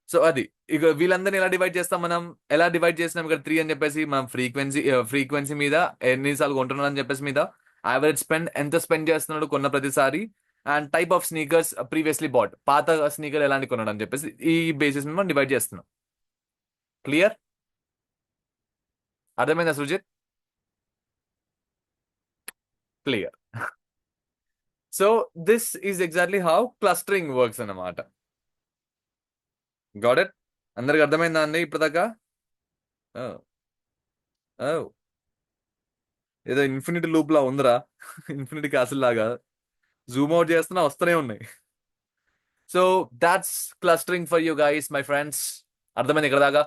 సో అది ఇక వీళ్ళందరినీ ఎలా డివైడ్ చేస్తాం మనం, ఎలా డివైడ్ చేసినాం ఇక్కడ 3 అని చెప్పేసి, మనం ఫ్రీక్వెన్సీ మీద ఎన్నిసార్లు కొంటున్నాడు అని చెప్పేసి మీద, యావరేజ్ స్పెండ్ ఎంత స్పెండ్ చేస్తున్నాడు కొన్న ప్రతిసారి, and type of sneakers previously bought, పాత స్నీకర్ ఎలాంటి కొన్నాడు అని చెప్పేసి ఈ బేసిస్ మీద మనం డివైడ్ చేస్తున్నాం. క్లియర్, అర్థమైందా సుజిత్? Clear. So this is exactly how clustering works అన్నమాట. Got it? అందరికి అర్థమైందా అండి ఇప్పటిదాకా? Oh, oh. ఏదో ఇన్ఫినిటీ లూప్ లా ఉందిరా, ఇన్ఫినిటీ క్యాసిల్ లాగా జూమ్ అవుట్ చేస్తున్నా వస్తూనే ఉన్నాయి. So that's clustering for you guys, my friends. అర్థమైంది ఇక్కడ దాకా?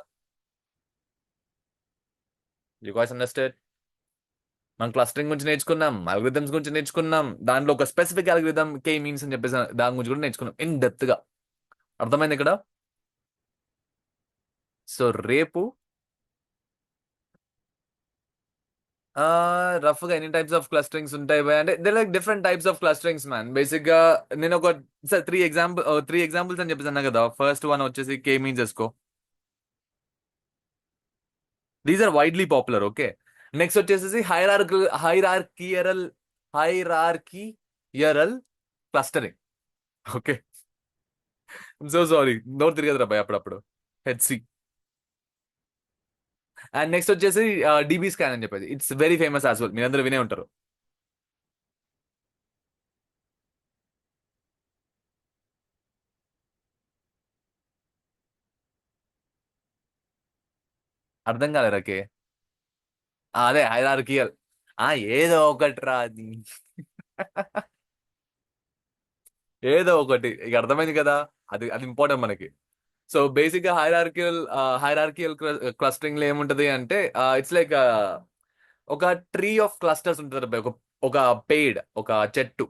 You guys understand? మనం క్లస్టరింగ్ గురించి నేర్చుకున్నాం, అల్గోరిథమ్స్ గురించి నేర్చుకున్నాం, దాంట్లో ఒక స్పెసిఫిక్ అల్గోరిథం కే మీన్స్ అని చెప్పేసి దాని గురించి కూడా నేర్చుకున్నాం ఇన్ డెప్త్ గా. అర్థమైంది ఇక్కడ? సో రేపు రఫ్ గా ఎన్ని టైప్స్ ఆఫ్ క్లస్టరింగ్స్ ఉంటాయి భయ్ అంటే, they like different types of clusterings man. Basic గా నేను ఒక 3 ఎగ్జాంపుల్స్ అని చెప్పేసి అన్నా కదా. ఫస్ట్ వన్ వచ్చేసి కే మీన్స్ వేసుకో, these are widely popular. Okay, next వచ్చేసి hierarchical clustering. Okay, so sorry, note తిరగదురా భయ్ అప్పుడప్పుడు, హెచ్సి. అండ్ నెక్స్ట్ వచ్చేసి డిబి స్కాన్ అని చెప్పేసి, it's very famous as well, మీరందరూ వినే ఉంటారు. అర్థం కాలేరాకే? అదే హైరార్కియల్, ఏదో ఒకటి రా అది. ఏదో ఒకటి, ఇక అర్థమైంది కదా, అది అది ఇంపార్టెంట్ మనకి. సో బేసిక్ గా హైరార్కియల్ క్లస్టరింగ్ లో ఏముంటది అంటే, ఇట్స్ లైక్ ఒక ట్రీ ఆఫ్ క్లస్టర్స్ ఉంటుంది, ఒక ఒక చెట్టు,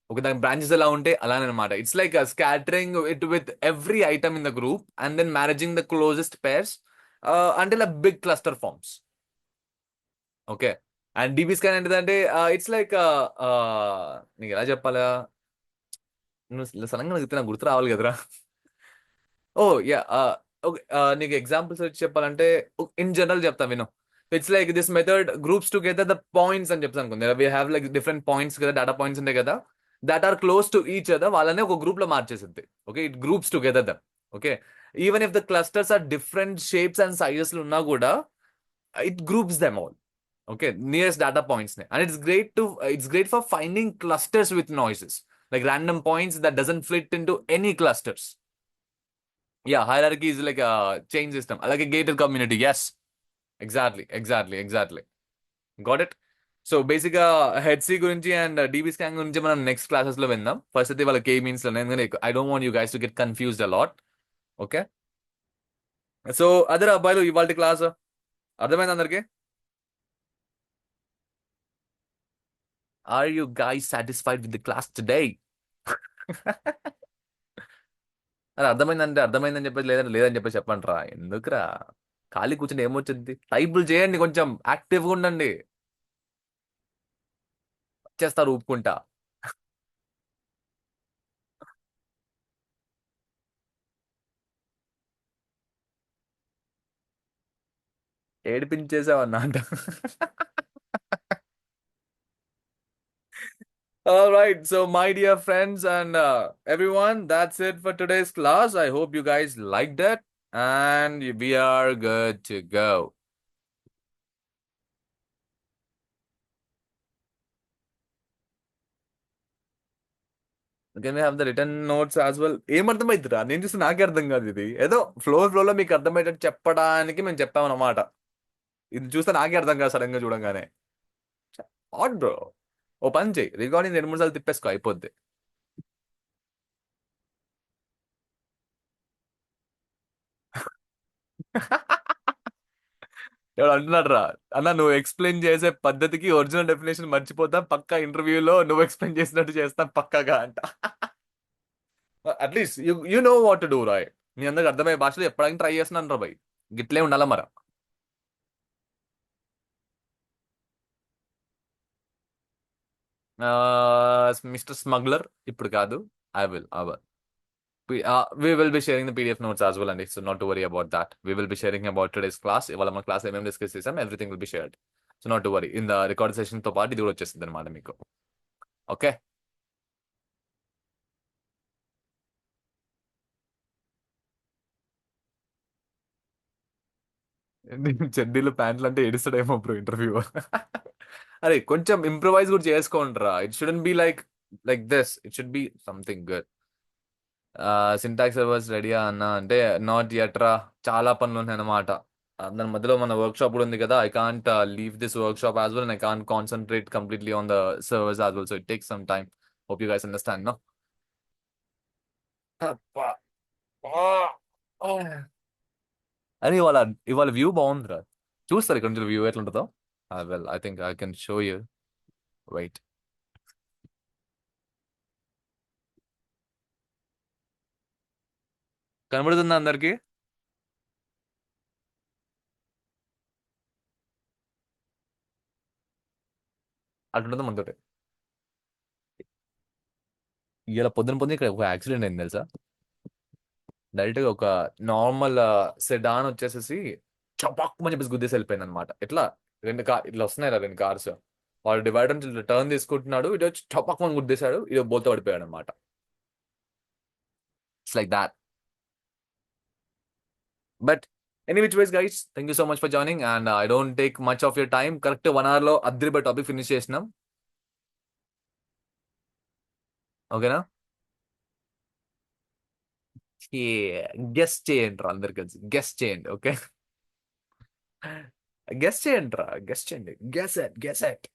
ఒక దాని బ్రాంచెస్ ఎలా ఉంటే అలానే అనమాట. It's like scattering it with every item in the group and then managing the closest pairs అంటే big cluster forms. Okay, and DB scan ఏంటిదంటే ఇట్స్ లైక్ నీకు ఎలా చెప్పాలా, నువ్వు సడన్గా చెప్తే నాకు గుర్తు రావాలి కదరా. ఓ యా, ఓకే, నీకు ఎగ్జాంపుల్స్ వచ్చి చెప్పాలంటే ఇన్ జనరల్ చెప్తా విను. It's like this method groups together the points అని చెప్పి అనుకుంది. We have like different points కదా, డేటా పాయింట్స్ ఉంటాయి కదా, that are close to each other, వాళ్ళని ఒక గ్రూప్ లో మార్చేసింది. Okay, it groups together them. Okay, even if the clusters are different shapes and sizes ఉన్నా కూడా it groups them all. Okay, nearest data points ని, and it's great for finding clusters with noises, like random points that doesn't fit into any clusters. Yeah, hierarchy is like a chain system, like a gated community. Yes, exactly. Got it. So బేసిక్గా HC గురించి and DB scan గురించి మనం next classes లో విందాం. First అయితే వాళ్ళ కే means లో, ఎందుకంటే I don't want you guys to get confused a lot. Okay, so అదే అబ్బాయిలు ఇవాళ క్లాస్ అర్థమైంది అందరికి? Are you guys satisfied with the class today? అరే అర్థమైందంటే అర్థమైందని చెప్పేసి, లేదంటే లేదని చెప్పేసి చెప్పండి రా. ఎందుకురా ఖాళీ కూర్చొని ఏమొచ్చింది? టైపులు చేయండి, కొంచెం యాక్టివ్గా ఉండండి. చేస్తారు ఊపుకుంటా. ఏడిపించేసావన్నా అంట. All right, so my dear friends and everyone, that's it for today's class. I hope you guys liked it and we are good to go. Can we have the written notes as well? ఏమర్థమైందిరా, నేను చూస్తే నాకే అర్థం కాదు. ఇది ఏదో flow లో మీకు అర్థమయ్యేటట్టు చెప్పడానికి మేము చెప్పామన్నమాట. ఇది చూస్తే నాకే అర్థం కాదు సడన్ గా చూడంగానే. ఆడ్ బ్రో, ఓ పని చేయి, రికార్డింగ్ 2-3 సార్లు తిప్పేసుకో, అయిపోద్ది. ఎవడు అంటున్నాడు రా, అన్న నువ్వు ఎక్స్ప్లెయిన్ చేసే పద్ధతికి ఒరిజినల్ డెఫినేషన్ మర్చిపోతాం పక్కా, ఇంటర్వ్యూలో నువ్వు ఎక్స్ప్లెయిన్ చేసినట్టు చేస్తాం పక్కాగా అంట. At least you know what to do రాయ్. నీ అందరికి అర్థమయ్యే భాషలో ఎప్పటికీ ట్రై చేస్తున్నాను రా భయ్. గిట్లే ఉండాలా మరి. మిస్టర్ స్మగ్లర్ ఇప్పుడు కాదు. I will hour we will be sharing the PDF notes as well, and so not to worry about that. We will be sharing about today's class. ఇవాళ మన క్లాస్ ఏమేమి డిస్కస్ చేసాం, everything will be shared. So not to worry, in the record session తో పాటు ఇది కూడా వచ్చేస్తుంది అనమాట మీకు. ఓకే, చెడ్డీలు ప్యాంట్లు అంటే ఏడుస్తాడేమో బ్రో ఇంటర్వ్యూ. అరే కొంచెం ఇంప్రవైజ్ కూడా చేసుకోండిరా. It shouldn't be like like this, it should be something good. Syntax servers రెడీయా అన్న అంటే, నాట్ యట్ రా, చాలా పనులు ఉన్నాయి అన్నమాట. దాని మధ్యలో మన వర్క్ షాప్ కూడా ఉంది కదా. I can't leave this workshop as well, and I can't concentrate completely on the servers as well. So it takes some time. Hope you guys understand no. అరే ఇవాళ ఇవాళ వ్యూ బాగుందిరా. చూస్తారు ఇక్కడ నుంచి వ్యూ ఎట్లుంటుందో. Well I think I can show you. Wait. కనబడుతుందా అందరికి? అట్లుంటుందో మనతోటి. ఇలా పొద్దున పొద్దున ఇక్కడ ఒక యాక్సిడెంట్ అయింది తెలుసా. డైరెక్ట్ గా ఒక నార్మల్ సెడాన్ వచ్చేసేసి చపాక్ చెప్పేసి గుద్దేసి వెళ్ళిపోయింది అనమాట. ఎట్లా ఇట్లా వస్తున్నాయి 2 కార్స్. వాడు డివైడర్ నుంచి టర్న్ తీసుకుంటున్నాడు, ఇటు వచ్చి చపాక్ గుద్దేశాడు, ఇది బోల్తో పడిపోయాడు అనమాట. It's like that. But any which ways guys, thank you so much for joining and I don't take much of your time. Correct 1 hour లో అద్దరిపై టాపిక్ ఫినిష్ చేసినాం. ఓకేనా? గెస్ట్ చేయండి రా, అందరు కలిసి గెస్ట్ చేయండి. ఓకే, గెస్ట్ చేయండి రా, గెస్ట్ చేయండి. Guess it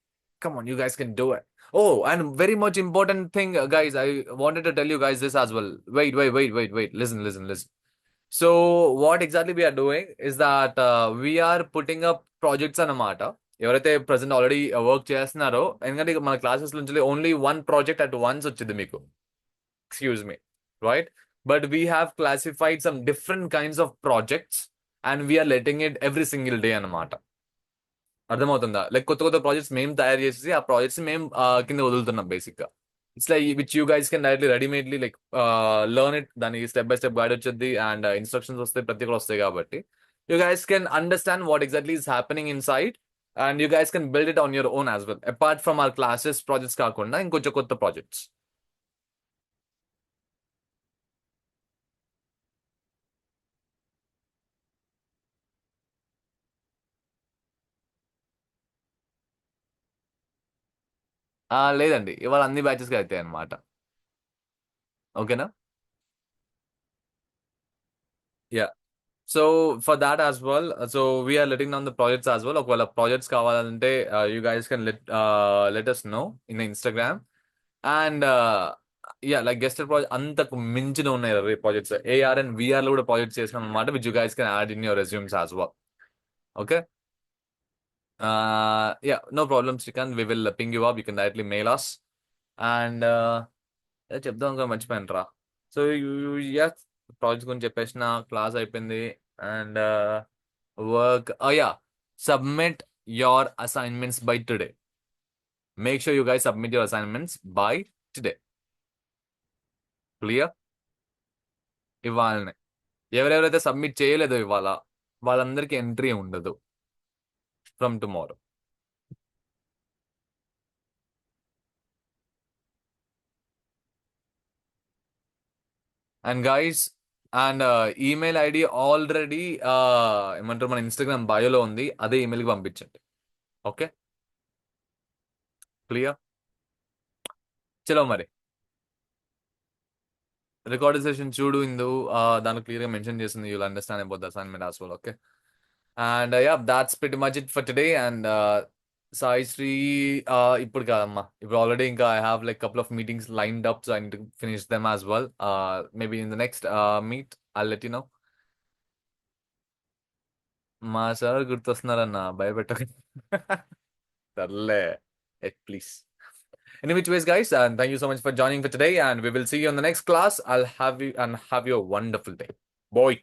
come on, you guys can do it. Oh, and very much important thing, guys, I wanted to tell you guys this as well. Wait, listen. So what exactly we are doing is that we are putting up projects అన్నమాట. ఎవరైతే present already work చేస్తున్నారో, ఎందుకంటే మన classes నుంచి only 1 project at once వచ్చింది మీకు. Excuse me, right? But we have classified some different kinds of projects and we're letting it every single day అన్నమాట. అర్థమవుతుందా? లైక్ కొత్త కొత్త ప్రాజెక్ట్స్ మేము తయారు చేసి ఆ ప్రాజెక్ట్స్ మేము కింద వదులుతున్నాం బేసిక్ గా. It's like which you guys can directly readymadely like learn it. దానికి స్టెప్ బై స్టెప్ గైడ్ వచ్చేది అండ్ ఇన్స్ట్రక్షన్స్ వస్తాయి, ప్రతి ఒక్కరు వస్తాయి. కాబట్టి you guys can understand what exactly is happening inside and you guys can build it on your own as well, apart from our classes projects కాకుండా ఇంకొంచెం కొత్త projects. లేదండి, ఇవాళ అన్ని బ్యాచెస్కి అవుతాయి అనమాట. ఓకేనా? Yeah. So for that as well, so we are letting down the projects as well. ఒకవేళ projects కావాలంటే you guys can let us know in the Instagram. And yeah, like guested project అంతకు మించిన ఉన్నాయి ప్రాజెక్ట్స్. AR and VR లో కూడా projects చేసినాం అనమాట, which you guys can add in your resumes as well. Okay. Yeah, no problem, Srikanth. We will ping you up. You can directly mail us. And చెప్దాం ఇంకా మర్చిపోయాను రా. So yes, project గురించి చెప్పేసిన, క్లాస్ అయిపోయింది. And work, yeah, submit your assignments by today. Make sure you guys submit your assignments by today. Clear? ఇవాళనే ఎవరెవరైతే submit చేయలేదో ఇవాళ, వాళ్ళందరికీ ఎంట్రీ ఉండదు from tomorrow. And guys, and email ID already ఏమంటారు మన ఇన్స్టాగ్రామ్ బయోలో ఉంది, అదే ఈమెయిల్కి పంపించండి. Okay, clear? చలో మరి, రికార్డెడ్ సెషన్ చూడు ఇందు, దాంట్లో క్లియర్గా మెన్షన్ చేసింది. You'll understand about the assignment as well. Okay, and yeah, that's pretty much it for today. And Sai Sri, ఇప్పుడు కాదమ్మా, ఇప్పుడు ఆల్రెడీ ఇంకా I have like couple of meetings lined up, so I need to finish them as well. Maybe in the next meet I let you know. మా sir గుర్తొస్తున్నారన్న, భయపెట్టక. సర్లే, please. In which ways, guys, and thank you so much for joining for today, and we will see you in the next class. I'll have you and have you a wonderful day. Bye.